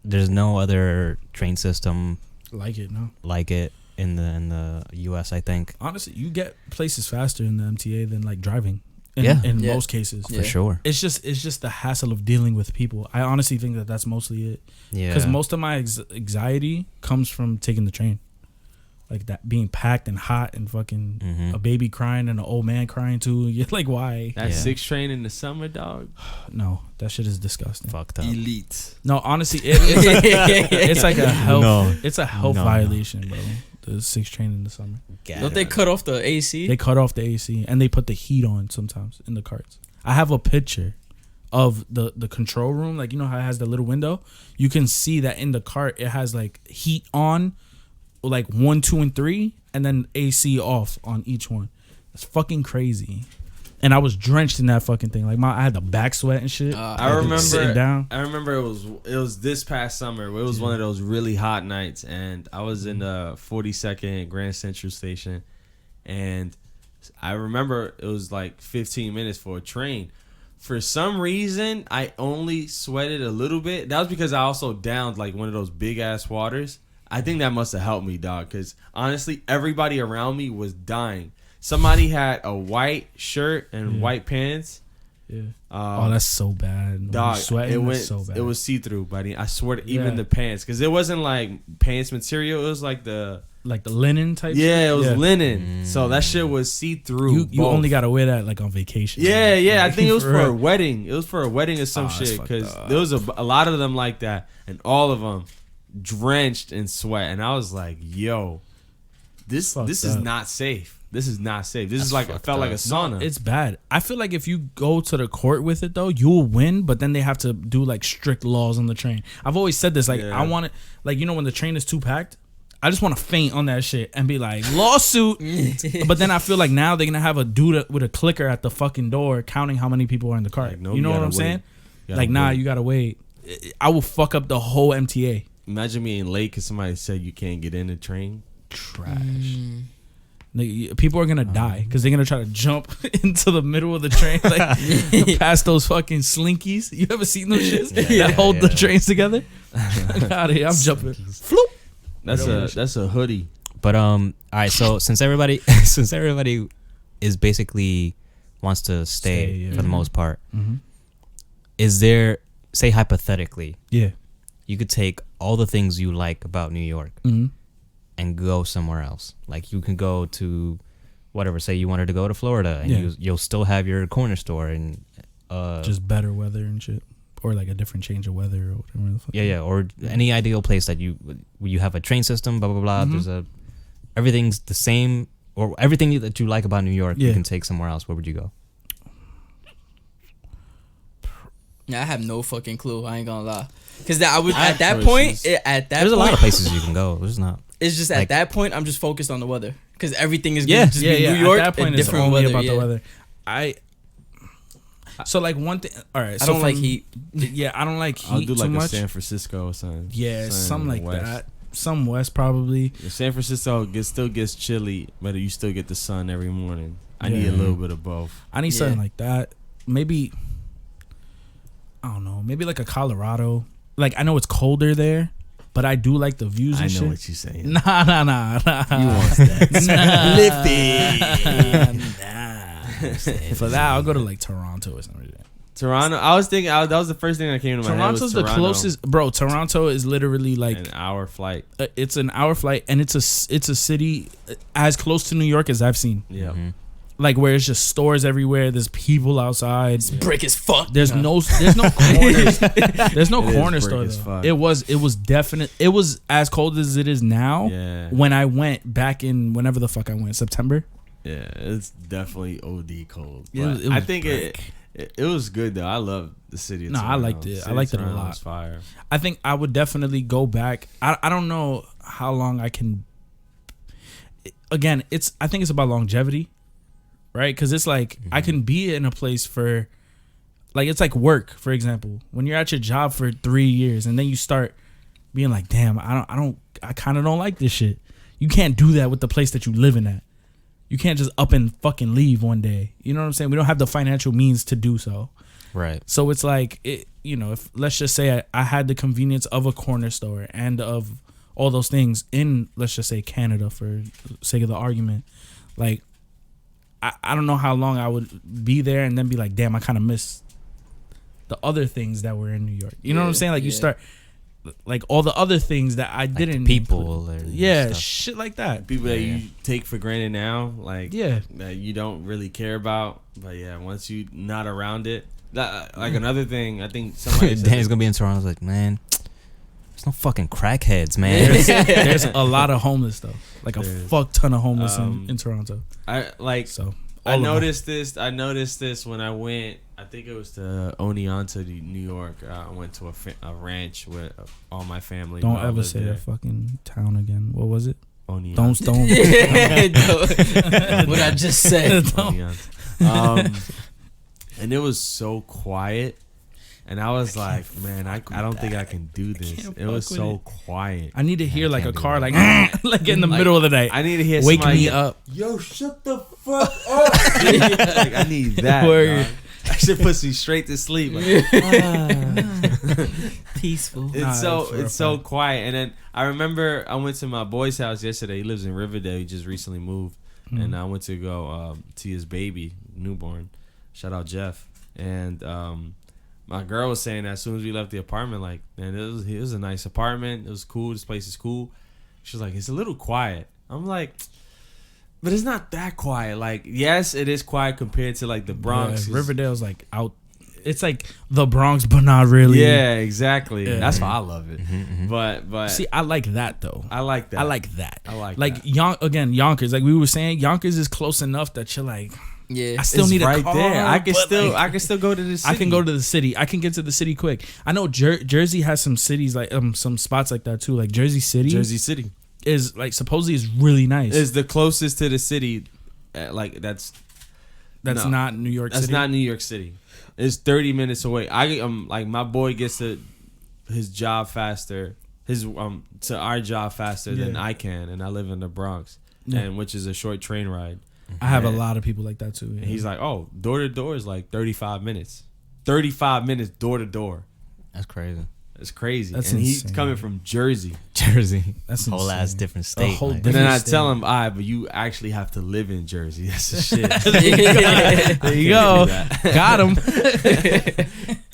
there's no other train system like it, no. like it in the US. I think Honestly, you get places faster in the MTA than like driving. In, Yeah. in Yeah. most cases. Yeah. for sure. It's just the hassle of dealing with people. I honestly think that that's mostly it. Yeah, Because most of my anxiety comes from taking the train, like that being packed and hot and fucking Mhm. a baby crying and an old man crying too. You're like, why? That Yeah. 6 train in the summer, dog. No, that shit is disgusting. fucked up. Elite. No, honestly, it's like a health. No. It's a health No, no. violation, bro. The 6 train in the summer. Don't they cut off the AC? They cut off the AC and they put the heat on sometimes in the carts. I have a picture of the control room. Like, you know how it has the little window? You can see that in the cart it has like heat on, like 1, 2, and 3, and then AC off on each one. It's fucking crazy. And I was drenched in that fucking thing. Like I had the back sweat and shit. I Like, sitting remember. down. I remember it was this past summer. It was one of those really hot nights, and I was in the 42nd Grand Central Station, and I remember it was like 15 minutes for a train. For some reason, I only sweated a little bit. That was because I also downed like one of those big ass waters. I think that must have helped me, dog. Because honestly, everybody around me was dying. Somebody had a white shirt and white pants. Yeah. Oh, that's so bad. When Dog, you're sweating, it that's went. so bad. It was see through, buddy. I swear, to, Yeah. even the pants, because it wasn't like pants material. It was like the like the linen type. yeah, shit? it was linen. So that shit was see through. You only gotta wear that like on vacation. Yeah, yeah. I think it was for a real. wedding. It was for a wedding or some Oh, that's shit. fucked Because up. there was a lot of them like that, and all of them drenched in sweat. And I was like, "Yo, this Fucked is up. not safe. This is not safe. This is like it fucked felt like a up. sauna." It's bad. I feel like if you go to the court with it though, you'll win. But then they have to do like strict laws on the train. I've always said this. Like Yeah. I want it. Like, you know, when the train is too packed, I just want to faint on that shit and be like lawsuit. But then I feel like now they're gonna have a dude with a clicker at the fucking door counting how many people are in the cart. Like, no, you know you what gotta I'm saying? wait. You gotta Like, nah, wait. you gotta wait. I will fuck up the whole MTA. Imagine being late because somebody said you can't get in the train. Trash. People are gonna die because they're gonna try to jump into the middle of the train, like past those fucking slinkies. You ever seen those shits that hold the trains together? Out of here, I'm jumping. Floop. That's a hoodie. But all right. So since everybody is basically wants to stay Stay, yeah. for the most part, Mhm. is there, say hypothetically, Yeah. you could take all the things you like about New York Mm-hmm. and go somewhere else. Like you can go to whatever. Say you wanted to go to Florida, and Yeah. you'll still have your corner store and Just better weather and shit, or like a different change of weather or whatever the fuck. yeah, or any ideal place that where you have a train system, blah blah blah. Mhm. There's everything's the same, or everything that you like about New York, you Yeah. can take somewhere else. Where would you go? Yeah, I have no fucking clue. I ain't gonna lie. Because I would I at that have point, choices. There's a lot of places you can go. There's not. It's just at like- that point, I'm just focused on the weather. Because everything is Yeah, gonna just be New York At that point, and it's different only weather. about yeah. the weather. So like one thing. All right. I So don't like from- heat. Yeah, I don't like heat I'll do like too a much. San Francisco or something. Yeah, something like west. that. Some west probably. San Francisco still gets chilly, but you still get the sun every morning. I need a Yeah. little bit of both. I need Yeah. something like that. Maybe I don't know. Maybe like a Colorado. Like I know it's colder there, but I do like the views I and know shit. what you're saying. Nah. You want that? Nah. For that, I'll go to like Toronto or something like that. Toronto. I was thinking that was the first thing that came to my head. Toronto's the closest, bro. Toronto is literally like an hour flight. It's an hour flight, and it's a city as close to New York as I've seen. Yeah. Like where it's just stores everywhere. There's people outside. It's brick as fuck. There's no corners. There's no It corner is store brick as though. fuck. It was definite. It was as cold as it is now. Yeah. When I went back in whenever the fuck I went, September. Yeah, it's definitely OD cold. It was I think brick. it was good though. I love the city. Of No, I Toronto. liked it. I City liked of it a Toronto lot. was fire. I think I would definitely go back. I don't know how long I can. Again, I think it's about longevity, right? Because it's like I can be in a place for, like it's like work, for example. When you're at your job for 3 years and then you start being like, damn, I kind of don't like this shit. You can't do that with the place that you living at. You can't just up and fucking leave one day. You know what I'm saying? We don't have the financial means to do so. Right. So it's like, if let's just say I had the convenience of a corner store and of all those things in, let's just say Canada for the sake of the argument, like, I don't know how long I would be there and then be like, damn, I kind of miss the other things that were in New York. You know what I'm saying? Like you start, like all the other things that I didn't. People. Yeah, shit like that. People that you take for granted now, like that you don't really care about, but yeah, once you not around it, like another thing, I think somebody said Danny's gonna be in Toronto. I was like, man, there's no fucking crackheads, man. There's a lot of homeless though, like a There's- fuck ton of homeless in Toronto. I like. So I all of noticed this. I noticed this when I went. I think it was to Oneonta, New York. I went to a ranch with all my family. Don't We all ever lived say there. that fucking town again. What was it? Oneonta. Don't. What I just said. Oneonta. And it was so quiet. And I was like, man, I don't think I can do this. can't It was fuck with so it. quiet. I need to hear like a can't do car that. like like in the middle of the night. I need to hear Wake somebody me yell, up. Yo, shut the fuck up. Like, I need that. Word. dog. I should put me straight to sleep. Like, Peaceful. It's for a so fact. quiet. And then I remember I went to my boy's house yesterday. He lives in Riverdale. He just recently moved, and I went to go see his baby newborn. Shout out Jeff. And my girl was saying that as soon as we left the apartment, like, man, it was a nice apartment. It was cool. This place is cool. She was like, it's a little quiet. I'm like, but it's not that quiet. Like, yes, it is quiet compared to like the Bronx. Yeah, Riverdale's like out. It's like the Bronx, but not really. Yeah, exactly. Yeah. That's why I love it. But See, I like that though. I like that. I like that. I like like that. Yonkers. Like we were saying, Yonkers is close enough that you're like, Yeah. I still It's need a right car. there. I can but, still like, I can still go to the city. I can go to the city. I can get to the city quick. I know Jersey has some cities like some spots like that too. Like Jersey City. Jersey City is like supposedly is really nice. is the closest to the city. Like that's no. not New York That's City. not New York City. It's 30 minutes away. I like my boy gets to his job faster. His to our job faster than Yeah. I can, and I live in the Bronx, Yeah. and which is a short train ride. I have a Yeah. lot of people like that too. Yeah. And he's like, oh, door to door is like 35 minutes. 35 minutes door to door. That's crazy. It's crazy. That's and he's insane. coming from Jersey. Jersey. That's whole ass insane. different state. whole like. And then different I state. tell him, all right, but you actually have to live in Jersey. That's the shit. There you go. Got him.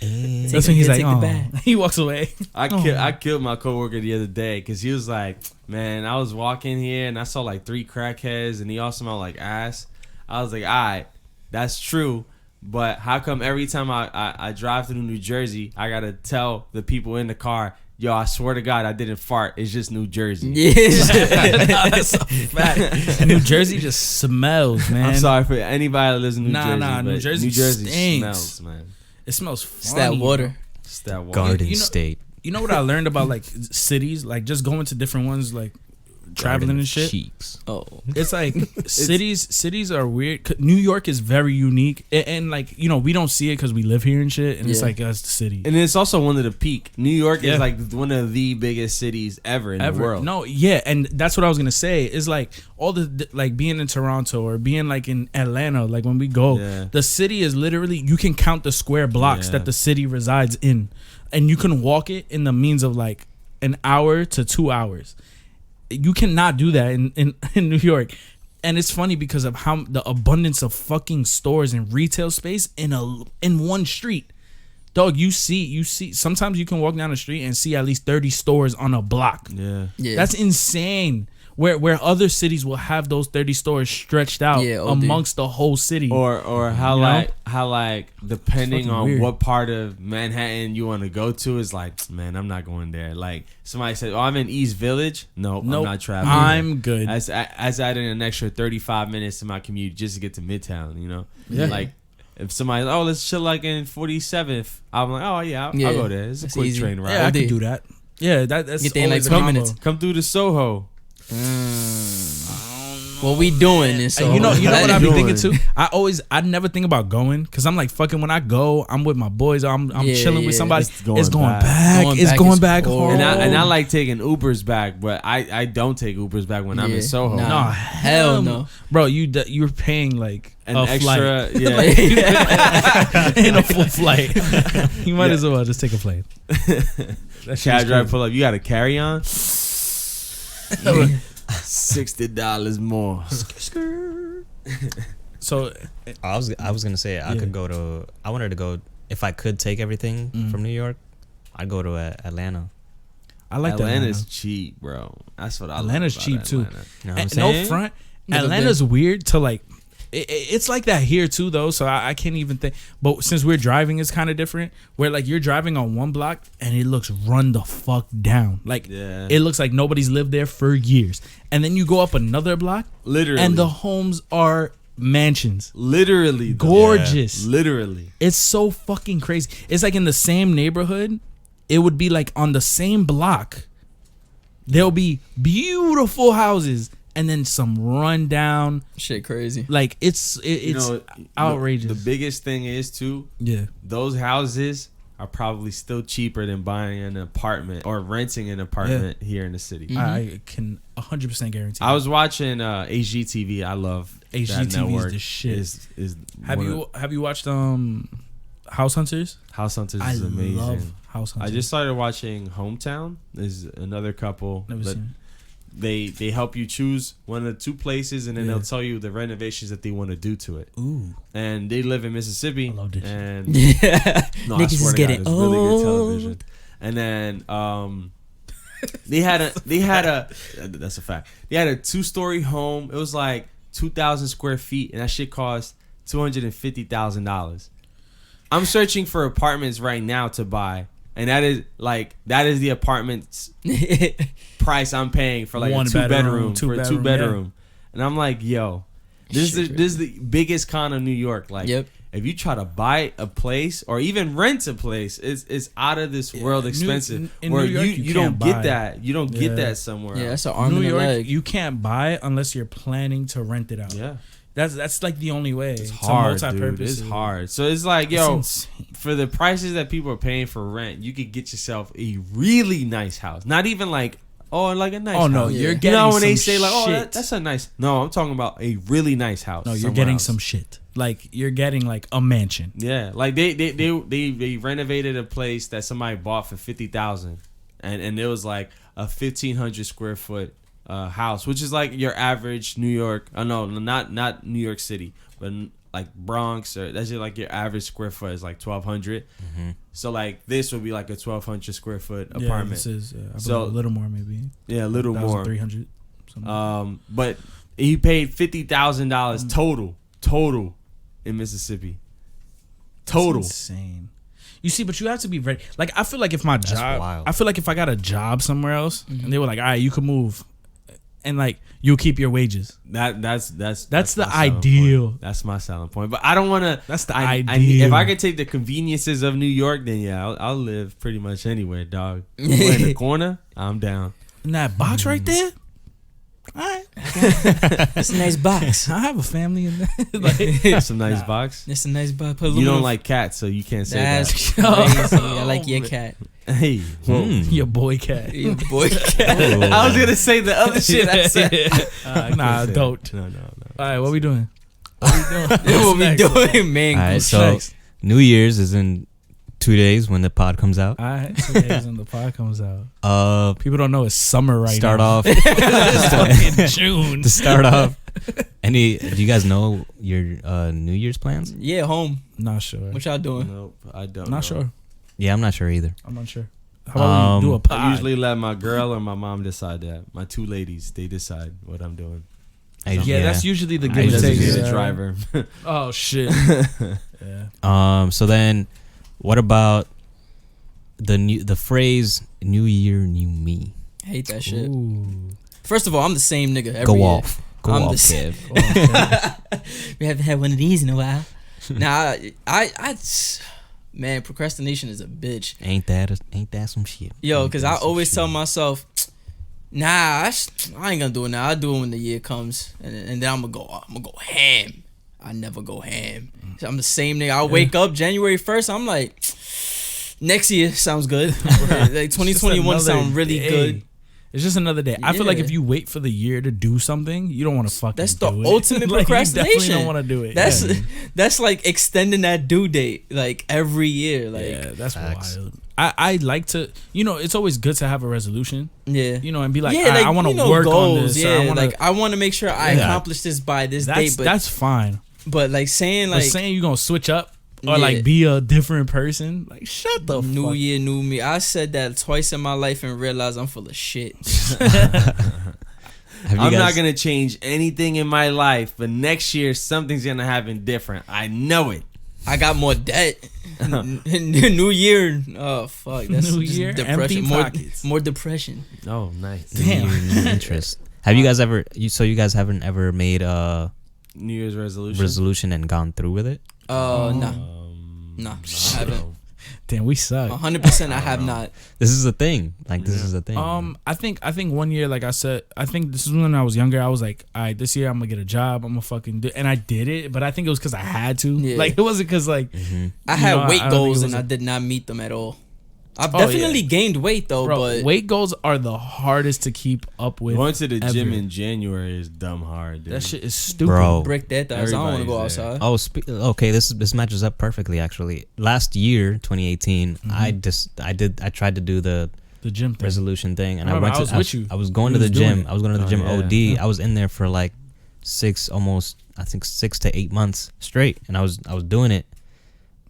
That's when he's like, Take the oh. bag. He walks away. I killed my coworker the other day because he was like, man, I was walking here and I saw like 3 crackheads and he all smelled like ass. I was like, all right, that's true. But how come every time I drive through New Jersey, I got to tell the people in the car, yo, I swear to God, I didn't fart. It's just New Jersey. Yeah. That's a fact. And New Jersey just smells, man. I'm sorry for anybody that lives in New Jersey. Nah, New but Jersey Jersey stinks. smells, man. It smells It's funny. that water. It's that water. Garden You know- State. You know what I learned about like cities, like just going to different ones, like traveling Garden and shit. Cheeks. Oh. It's like cities are weird. New York is very unique, and like you know we don't see it because we live here and shit, and it's Yeah. like that's the city. And it's also one of the peak. New York Yeah. is like one of the biggest cities ever in the world. No, yeah, and that's what I was gonna say. Is like all the like being in Toronto or being like in Atlanta. Like when we go, Yeah. the city is literally you can count the square blocks Yeah. that the city resides in, and you can walk it in the means of like an hour to 2 hours. You cannot do that in New York. And it's funny because of how the abundance of fucking stores and retail space in one street. Dog, you see. Sometimes you can walk down the street and see at least 30 stores on a block. Yeah. That's insane. Where other cities will have those 30 stores stretched out amongst the whole city. Or how like depending fucking on weird. what part of Manhattan you want to go to is like, man, I'm not going there. Like somebody said, oh, I'm in East Village. Nope, I'm not traveling. I'm good. As adding an extra 35 minutes to my commute just to get to Midtown, you know? Yeah. Like if somebody's, oh, let's chill like in 47th. I'm like, oh yeah, I'll go there. It's a quick easy. train ride. Yeah, I could do that. Yeah, that's Get there in always like a 2 combo. minutes. Come through the Soho. What we doing is so You know what I be doing? thinking too. I never think about going because I'm like fucking when I go, I'm with my boys. I'm chilling with somebody. It's going back. It's going back home. And I like taking Ubers back, but I don't take Ubers back when I'm in Soho. Nah. No, hell no. bro. You're paying like An a extra, flight. yeah. In a full flight. You might as well just take a plane. Cab driver pull up. You got a carry on. $60 more. So I was gonna say I wanted to go if I could take everything from New York. I'd go to Atlanta. I like Atlanta's Atlanta. cheap, bro. That's what I love Atlanta's about cheap too. Atlanta. You know what I'm And saying? no front. Never Atlanta's weird to like. It's like that here too though, so I can't even think. But since we're driving, it's kind of different. Where like you're driving on one block and it looks run the fuck down. Like it looks like nobody's lived there for years. And then you go up another block, Literally. and the homes are mansions. Literally. though. Gorgeous. Literally. It's so fucking crazy. It's like in the same neighborhood. It would be like on the same block. There'll be beautiful houses and then some rundown. Shit crazy. Like it's outrageous. The biggest thing is too, Yeah. those houses are probably still cheaper than buying an apartment or renting an apartment here in the city. I can 100% guarantee. I was watching HGTV. I love that HGTV is network. the shit. Is Have you watched House Hunters? House Hunters I is amazing. love House Hunters. I just started watching Hometown. There's another couple. Never that seen. They help you choose one of the two places, and then Yeah. they'll tell you the renovations that they want to do to it. Ooh. And they live in Mississippi. I love this. And Yeah. no, I Niggas swear is to getting God, it's really good old. television. And then they had a that's a fact. They had a 2-story home. It was like 2,000 square feet, and that shit cost $250,000. I'm searching for apartments right now to buy, and that is the apartment's price I'm paying for like One a two bedroom, bedroom. And I'm like, yo, this Shit, is the biggest con of New York. Like, Yep. if you try to buy a place or even rent a place, it's out of this world expensive. in where New York, you you don't can't get buy. that. You don't Yeah. get that somewhere Yeah, else. that's an arm New and a York, leg. you can't buy unless you're planning to rent it out. Yeah, That's like the only way. it's hard, a dude. multi-purpose. It's hard. So it's like, It's yo, insane. for the prices that people are paying for rent, you could get yourself a really nice house. Not even like, oh, like a nice Oh no, house. you're Yeah. getting You know when they some say like, oh, shit. that's a nice. No, I'm talking about a really nice house. No, you're somewhere getting else. some shit. Like you're getting like a mansion. Yeah, like they renovated a place that somebody bought for $50,000, and it was like a 1,500 square foot house, which is like your average New York. No, not New York City, but like Bronx, or that's just like your average square foot is like 1,200. So like this would be like a 1,200 square foot apartment. Yeah, this is I believe So- a little more maybe. Yeah, a little more. 300. But he paid $50,000 total in Mississippi. Total. That's insane. You see, but you have to be ready. Like I feel like if my job, wild. I feel like if I got a job somewhere else, and they were like, "All right, you can move," and like you'll keep your wages. That's the my selling ideal. point. That's my selling point. But I don't want to. That's the If ideal. I could take the conveniences of New York, then yeah, I'll live pretty much anywhere, dog. You in the corner, I'm down. In that box right there. All right, It's a nice box. I have a family in there. Like, That's some nice box. It's a nice box. Put You don't like cats, so you can't say That's that. crazy. I like your cat. Hey, whoa. your boy cat. Your boy cat. I was gonna say the other shit. I said. I Nah, can't say don't. that. No. All right, what we doing? What we doing, man? All right, Who's so next? New Year's is in 2 days when the pod comes out. All right, 2 days when the pod comes out. People don't know it's summer right Start now. off It's fucking June. to start off. Any? Do you guys know your New Year's plans? Yeah, home. Not sure. What y'all doing? Nope, I don't. Not know. sure. Yeah, I'm not sure either. I'm not sure. How about we do a pod? I usually let my girl or my mom decide that. My two ladies, they decide what I'm doing. Yeah, that's usually the I give and just take. be the Yeah. driver. Oh shit. Yeah. So then, what about the phrase "New Year, New Me"? Hate that shit. Ooh. First of all, I'm the same nigga every Go year. off. Go I'm off, the Kev. We haven't had one of these in a while. Nah, man, procrastination is a bitch. Ain't that some shit? Yo, Ain't because that I some always shit? tell myself, nah, I ain't gonna do it now. I'll do it when the year comes, and then I'm gonna go ham. I never go ham. I'm the same nigga. I wake up January 1st. I'm like, next year sounds good. Like 2021 sound really good. It's just another day. I feel like Yeah. if you wait for the year to do something, you don't want to fucking That's the do it. ultimate Like, procrastination. You definitely don't want to do it. That's yeah. that's like extending that due date like every year. Like Yeah, that's Facts. wild. I like to, it's always good to have a resolution, yeah. and be like, Yeah, like, I want to you know, work goals, on this. Yeah, or I want like I want to make sure I Yeah. accomplish this by this date. that's But that's fine. but like saying But like saying you're gonna switch up or Yeah. like be a different person, like shut the new fuck. year, new me. I said that twice in my life and realized I'm full of shit. Have you I'm guys, not gonna change anything in my life, but next year something's gonna happen different. I know it. I got more debt. New year. Oh fuck. That's New just year, depression. empty More, pockets. more depression. Oh, nice. Damn. new interest? Have you guys ever? You guys haven't ever made a New Year's resolution. resolution and gone through with it? Nah. Um, Nah. I haven't. Damn, we suck. 100% I have not. This is a thing. Like this is a thing. I think one year, like I said, I think this is when I was younger. I was like, all right, this year I'm gonna get a job. I'm gonna fucking do, and I did it. But I think it was because I had to. Yeah. Like it wasn't because like I had know, weight I don't think goals it and was I did not meet them at all. I've Oh, definitely yeah. gained weight though, bro, but weight goals are the hardest to keep up with. Going to the gym ever. in January is dumb hard, dude. That shit is stupid. Bro. break that thighs. I don't want to go Everybody's there. outside. Okay. This matches up perfectly. Actually, last year, 2018, Mm-hmm. I tried to do the The gym thing. resolution thing, and I I went remember, to. I was with you. I was going You to the was doing gym. it. I was going to the Oh, gym. yeah. OD. I was in there for like 6 to 8 months straight, and I was doing it,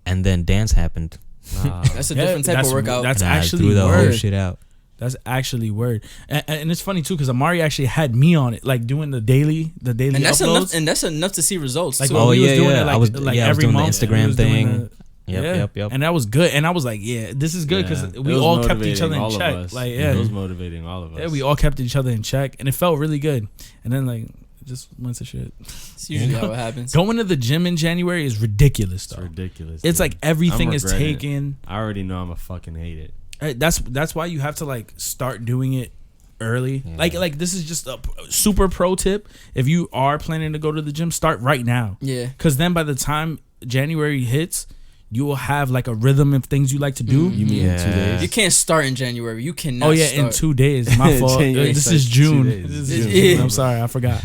and then dance happened. That's a different type of workout. That's and I actually threw the whole word. shit out. That's actually word. And it's funny too because Amari actually had me on it, like doing the daily and that's uploads. enough. And that's enough to see results. Like too. when Oh, we was yeah, doing yeah. it, like, I was- like yeah, I was every doing the month. Instagram we was doing thing. Yep. And that was good. And I was like, yeah, this is good because Yeah. we It was all kept each motivating other in all of check. us. Like, It yeah, was motivating all of us. yeah, we all kept each other in check, and it felt really good. And then like, it just went to shit. It's usually how it happens. Going to the gym in January is ridiculous, It's though. ridiculous. It's dude. like everything I'm is regretting it. taken. I already know I'm gonna fucking hate it. That's why you have to like start doing it early. Yeah. Like this is just a super pro tip. If you are planning to go to the gym, start right now. Yeah. Because then by the time January hits, you will have like a rhythm of things you like to do. You mean in 2 Yeah. days? You can't start in January. You cannot. Oh yeah, start. in 2 days. My fault. January This starts is in 2 June. days. This It's is June. June. I'm sorry, I forgot.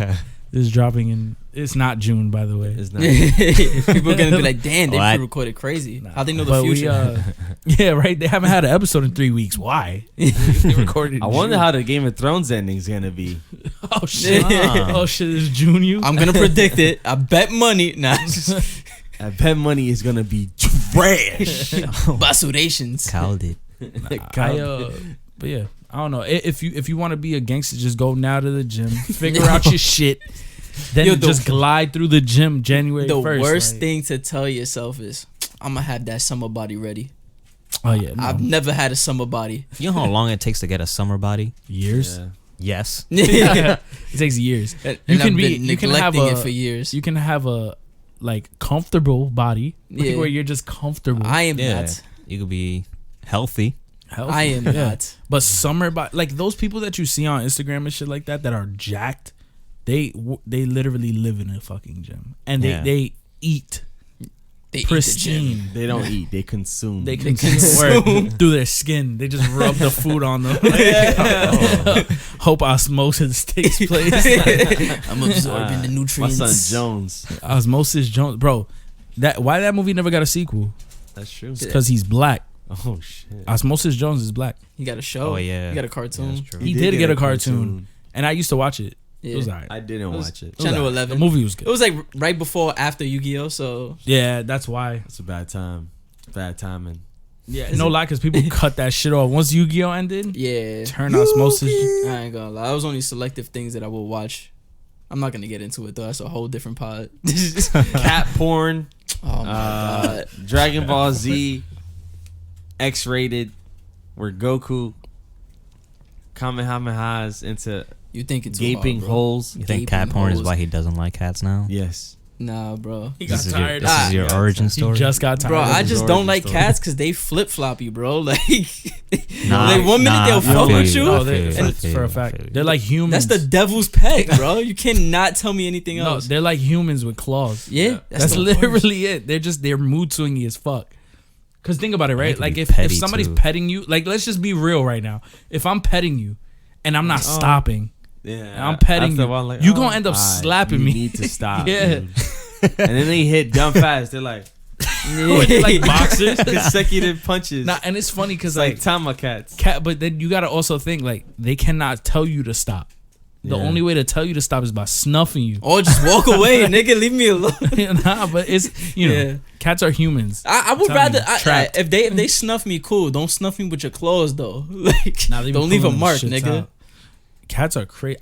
This is dropping in. It's not June, by the way. It's not. People are gonna be like, "Damn, they What? recorded crazy. How they know the But future?" yeah, right. They haven't had an episode in 3 weeks. Why? They recorded. in I wonder June. how the Game of Thrones ending's gonna be. Oh shit! Ah. Oh shit! It's June. You. I'm gonna predict it. I bet money. Nah, I bet money is gonna be trash. basurations. Called it. But yeah, I don't know. If you want to be a gangster, just go now to the gym, figure out your shit, then Yo, the- just glide through the gym January The 1st. worst like- thing to tell yourself is, "I'm gonna have that summer body ready." Oh yeah, no. I've never had a summer body. You know how long it takes to get a summer body? years. Yeah. Yes. It takes years. And You can I've be- been you can have neglecting it a- for years. You can have a like comfortable body, like, Yeah. where you're just comfortable. I am Yeah. not. You could be healthy. Healthy. I am Yeah. not. But summer body, like those people that you see on Instagram and shit like that are jacked. They literally live in a fucking gym, and Yeah. they eat They eat the gym. pristine. They don't eat. They consume. They They consume consume. through their skin. They just rub the food on them. Like, hope osmosis takes place. I'm absorbing the My nutrients. son Jones. Osmosis Jones, bro. Why that movie never got a sequel? That's true. It's because he's black. Oh shit. Osmosis Jones is black, You got a show. Oh, yeah. You got a Yeah, cartoon. that's true. He did get a cartoon. and I used to watch it. It was alright. I didn't was- watch it. It was Channel alright. 11. The movie was It good. was like right before after Yu-Gi-Oh. So Yeah, that's why. It's a bad time. Bad timing. Yeah, no lie, because people cut that shit off once Yu-Gi-Oh ended. yeah, Turn osmosis. I ain't gonna lie. That was only selective things that I will watch. I'm not gonna get into it though. That's a whole different pod. Cat porn. Oh my god. Dragon Ball Z. X-rated. Where Goku Kamehamehas into You think it's gaping holes. You think Gaping cat porn is holes. why he doesn't like cats now? Yes. Nah, bro. He got This is tired. your, this is your Ah, origin He story. just got tired. Bro, of I his just origin don't like story. cats because they flip floppy, bro. Like, Nah, like 1 minute nah, they'll I fuck feel with you. No, I they, feel you, I it's feel for you, a I feel fact. you. They're like humans. that's the devil's pet, bro. You cannot tell me anything no. else. They're like humans with claws. Yeah, That's the literally it. They're mood swingy as fuck. Cause think about it, They right? can Like be if petty, somebody's too. petting you, like let's just be real right now. If I'm petting you, and I'm not stopping, Yeah. I'm petting After a you, while, like, you gonna end up alright, slapping you me. need to stop. Yeah. dude. And then they hit dumb fast. They're like With, like boxers. consecutive punches. Nah, and it's funny because It's like like Tama cats. cat, but then you gotta also think like they cannot tell you to stop. The Yeah. only way to tell you to stop is by snuffing you. Or just walk away, nigga. Leave me alone. Nah, but it's you know, Yeah. cats are humans. I would Tell rather you, I, trapped. if they snuff me, cool. Don't snuff me with your claws though. Like, Nah, they be don't leave a pulling them mark, shits nigga. out. Cats are crazy.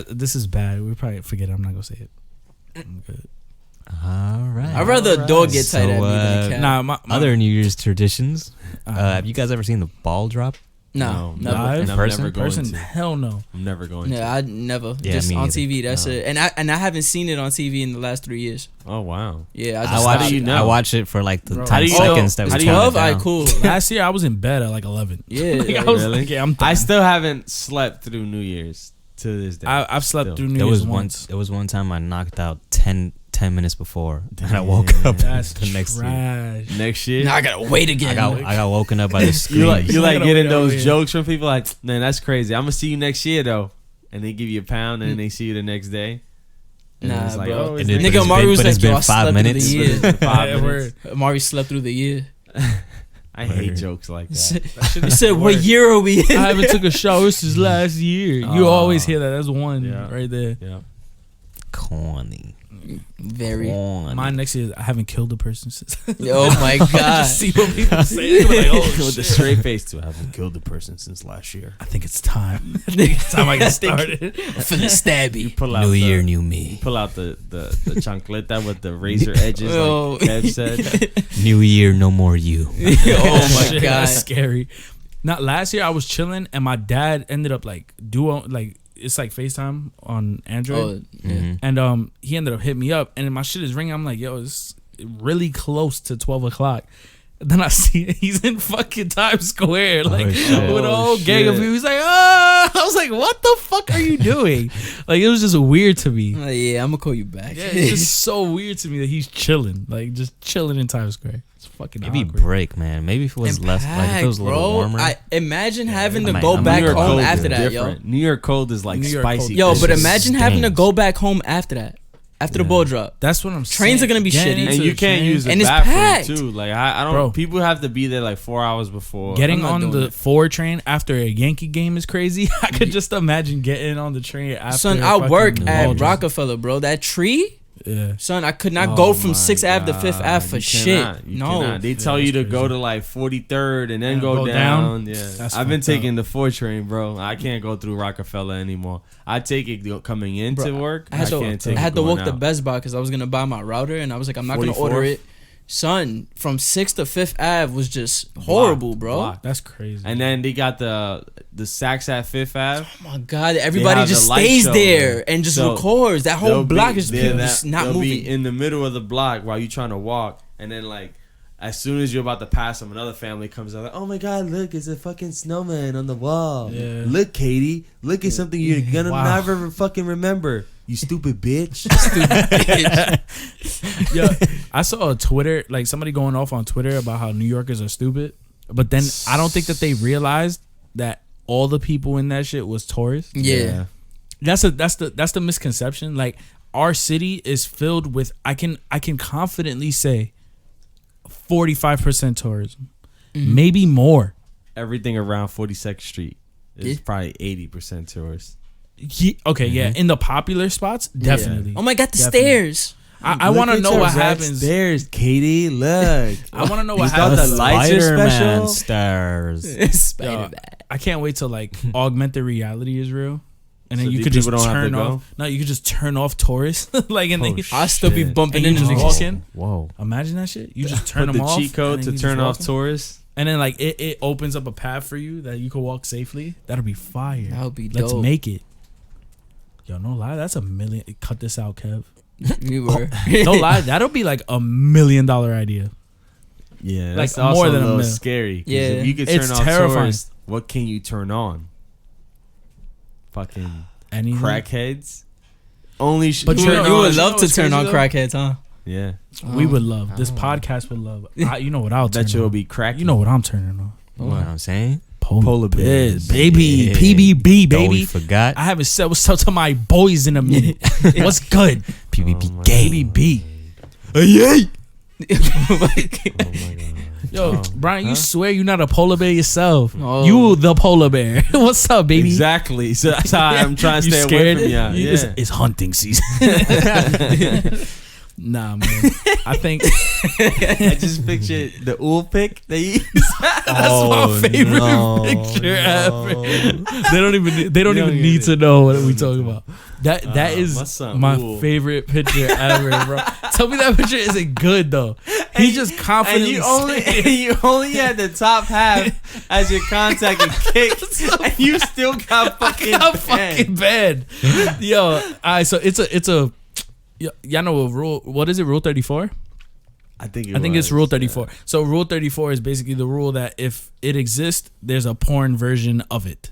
This is bad. We probably forget it. I'm not gonna say it. I'm good. All right. I'd rather a dog get tight So, at me than a cat. Nah, my Other New Year's traditions. Uh-huh. Have you guys ever seen the ball drop? No, No, never. live And I'm person? never going person, to. hell no. I'm never going Yeah, I never. Yeah, just me on either. TV. That's No. it. And I haven't seen it on TV in the last 3 years. to. Oh wow. Yeah, I I just watch. How do you know? I watch it for like the Bro. 10 How do you know? seconds that How we do you count know? 12. it All down. right, cool. Last year I was in bed at like 11. Yeah, Like, I like, was Really? like, yeah, I'm I done. still haven't slept through New Year's to this day. I've slept Still. through New There Year's was once. There was one time I knocked out 10 minutes before, and I woke up That's the next year. trash. Next year. now I gotta wait again. I got woken up by the screams. You like I'm gonna getting wait those over here. jokes from people like, man, that's crazy. I'm gonna see you next year though, and they give you a pound, and then they see you the next day. And Nah, it's like, bro. oh, it's And it- next but Nigga, it's Mario been- was but like, it's yo, been I 5 slept minutes. through the year. 5 Yeah, minutes. Mario slept through the year. I hate Word. jokes like that. He said, "What year are we in?" I haven't took a shower since last year. You Oh. always hear that. That's one Yeah. right there. Yeah. Corny. Very. Corny. Mine next year, I haven't killed a person since. Oh my god. Just see what people say. They're like, oh, With the shit. straight face too. I haven't killed a person since last year. I think it's time. I think it's time I get started. I'm finna stab you. Pull out New the, year, new me. Pull out the chancleta with the razor edges, Oh. like Kev said. New year, no more you. Oh my Shit, god. that's scary. Not last year, I was chilling and my dad ended up like it's like FaceTime on Android. Oh, yeah. Mhm. And he ended up hitting me up, and my shit is ringing. I'm like, yo, it's really close to 12 o'clock. Then I see he's in fucking Times Square, like shit. with a Oh, whole gang of shit. people. He's like, I was like, what the fuck are you doing? Like, it was just weird to me. Yeah, I'm gonna call you back. Yeah, it's just so weird to me that he's chilling, like just chilling in Times Square. It's fucking Maybe awkward. break, man. Maybe if it was less, like if it was a little bro. warmer. I imagine having to I might- go I might back New York home cold after is that, yo. Different. New York cold is like New York spicy. cold. Yo, It's but just imagine having to stinks. go back home after that. After the Yeah. ball drop. That's what I'm saying. Trains are gonna be Getting shitty. into and you the can't train- use the And it's bathroom packed. too. Like I don't. Bro. People have to be there like 4 hours before. Getting I'm not on doing the it. 4 train after a Yankee game is crazy. I could just imagine getting on the train after. Son, a I fucking work ball at drop. Rockefeller, bro. That tree, Yeah. son, I could not Oh go from my 6th Ave to 5th God. Ave for You shit. cannot. You No. cannot. They tell Yeah, you to that's go crazy. to like 43rd and then And go go down. down? Yeah, That's I've been fucked up. taking the 4 train, bro. I can't go through Rockefeller anymore. I take it coming into Bro, work. I had to, can't take I had it to going walk to out. Best Buy because I was gonna buy my router, and I was like, I'm not gonna 44th? order it. Son, from 6th to 5th Ave was just horrible, bro. Blocked. That's crazy. And then they got the Saks at 5th Ave. Oh my god, everybody have the just light stays show, there man. and just So, records. That whole They'll block be- is they're just not they'll moving. be in the middle of the block while you trying to walk, and then like as soon as you're about to pass them, another family comes out like, "Oh my God, look, it's a fucking snowman on the wall. Yeah. Look, Katie, look at something you're gonna Wow. never fucking remember. You stupid bitch." Yeah, I saw a Twitter, like somebody going off on Twitter about how New Yorkers are stupid, but then I don't think that they realized that all the people in that shit was tourists. Yeah. That's the misconception. Like our city is filled with I can confidently say 45% tourism, maybe more. Everything around 42nd Street is Yeah. probably 80% tourists. Okay, yeah, in the popular spots, definitely. Oh my god, the Definitely. stairs. I want to know what happens. There's Katie. Look, I want to know what He's got happens. the lights are Spider-Man special. stars. Spider-Man. I can't wait till like augmented reality is real, and then So you these could just people don't have to turn go? off. No, you could just turn off tourists, like, and then I'll still be shit. bumping And you into just niggas. walk in. Whoa. Imagine that shit. You just turn Put them the off. cheat code and to then you turn just off walk in. tourists. And then like it opens up a path for you that you could walk safely. That'll be fire. That would be Let's dope. make it. Yo, no lie, that's $1 million. Cut this out, Kev. We were. No lie, that'll be like $1 million idea. Yeah, Like, that's also more a than a little mil. scary. 'Cause Yeah. if you could It's turn off terrifying. tourists, what can you turn on? Fucking Anything. crackheads. Only. But You turn would, you on- would you know love to what's turn crazy on though? crackheads, huh? Yeah, We would love. This Oh. podcast would love. You know what I'll turn that you'll on. be cracking. You know what I'm turning on. You know what I'm saying? Polar bears. Baby. Yeah. PBB, Don't we baby. forgot. I haven't said what's up to my boys in a minute. What's good? PvP Oh my game. PBB. Oh my god. Yo, Brian, you swear you're not a polar bear yourself. Oh. You the polar bear. What's up, baby? Exactly. So that's how I'm trying to You stay away scared? from y'all. You- Yeah. it's hunting season. Nah, man. I think I just pictured the ool pick that you. that's my favorite picture ever. They don't even need to know what we talking about. That my is son, my ooh. favorite picture ever, bro. Tell me that picture isn't good though. He just And confidently you only had the top half as your contact and kicks, and you still got fucking I'm banned. fucking bad. Yo, all right, so it's a y'all know what rule, what is it, rule 34? I think It's rule 34. So rule 34 is basically the rule that if it exists, there's a porn version of it.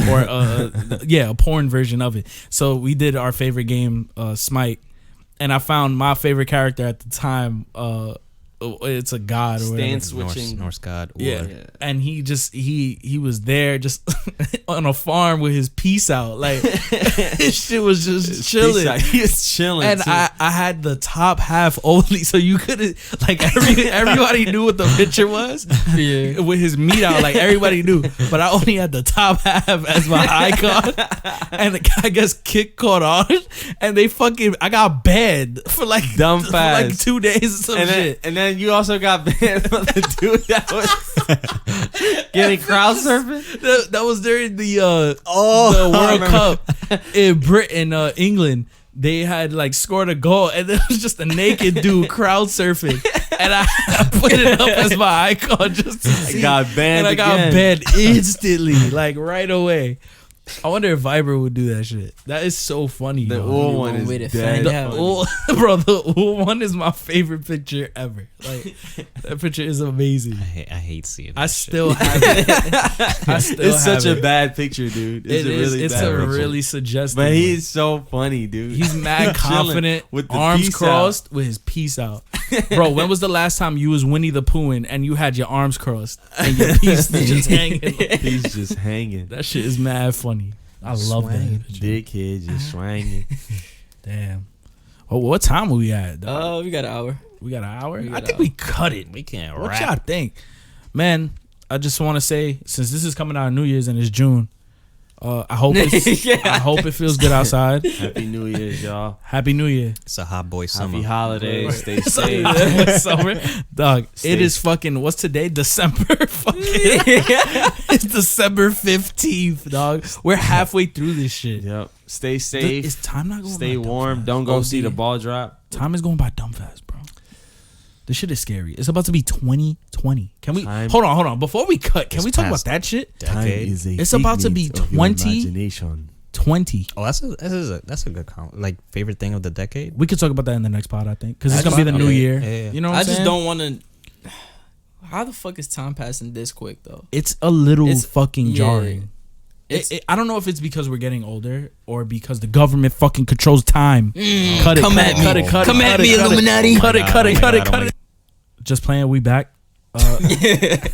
Or a porn version of it. So we did our favorite game, Smite, and I found my favorite character at the time. It's a god or whatever. Stand switching. Norse god. Yeah. Or And he just he was there just on a farm with his piece out. Like his shit was just chilling. He was chilling. And too. I had the top half only, so you couldn't like everybody knew what the picture was Yeah. with his meat out. Like everybody knew, but I only had the top half as my icon. And I guess Kick caught on, and they fucking I got banned for like Dumb for like fast. 2 days or some shit. and then you also got banned from the dude that was getting crowd surfing. That was during the I World remember. Cup in Britain, England. They had like scored a goal, and it was just a naked dude crowd surfing, and I put it up as my icon just to I see. got banned And I got again. banned instantly, like right away. I wonder if Viber would do that shit. That is so funny. The yo. ool one Way to is find dead. out. The ool, bro, the ool one is my favorite picture ever. Like that picture is amazing. I hate seeing that I shit. still have it. I still It's have such a it. bad picture, dude. It's It a is. really It's bad a picture. really suggestive. But one. he's so funny, dude. He's mad Chilling confident, with the arms peace crossed, with his piece out. Bro, when was the last time you was Winnie the Pooh and you had your arms crossed and your piece just hanging? He's just hanging. That shit is mad funny. I love Swangin'. that. Dickhead just swanging. Damn. Oh, what time are we at? dog? We got an hour. We got an hour? we got I an think hour. we cut it. We can't What rap. y'all think? Man, I just want to say, since this is coming out of New Year's and it's June, I hope I hope it feels good outside. Happy New Year's, y'all. Happy New Year. It's a hot boy summer. Happy holidays. Stay safe. Summer. Dog, Stay- it is fucking, what's today? December fucking. It's December 15th, dog. We're halfway through this shit. Yep. Stay safe. Is time not going Stay by dumb warm. fast? Don't go OD. see the ball drop. Time is going by dumb fast, bro. This shit is scary. It's about to be 2020. Can we Time- hold on? Before we cut, can It's we talk about past that shit? Decade. It's about to be 20. 20. Oh, that's a good count. Like favorite thing of the decade. We could talk about that in the next pod, I think, because it's That's gonna be the fine. new Okay. year. Yeah, yeah. You know what I I'm just saying? don't want to. How the fuck is time passing this quick though? It's a little It's- fucking yeah. jarring. It's I don't know if it's because we're getting older or because the government fucking controls time. Cut it, come cut at it, me. cut it, cut it, Come cut at it, me, cut it. Illuminati. Cut it, Oh cut it, my cut it, God, oh cut my it. Just playing, we back.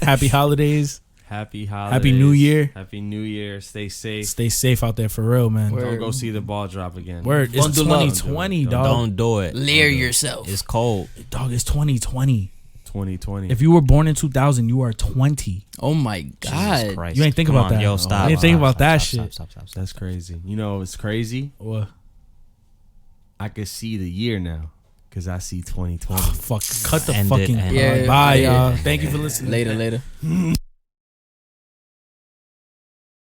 Happy holidays. Happy holidays. Happy New Year. Happy New Year. Stay safe. Stay safe out there for real, man. Word. Don't go see the ball drop again. Word. It's Bundle up. 2020, Don't- dog. Don't do it. Layer yourself. It's cold. Dog, it's 2020. 2020. If you were born in 2000, you are 20. Oh my Jesus God. Christ. You ain't think Come about on, that. Yo, stop. You ain't think stop, about stop, that stop, shit. Stop. That's crazy. You know it's crazy? What? I can see the year now because I see 2020. Fuck. Cut the End it, fucking. end it. Bye, Yeah. y'all. Thank you for listening. Later.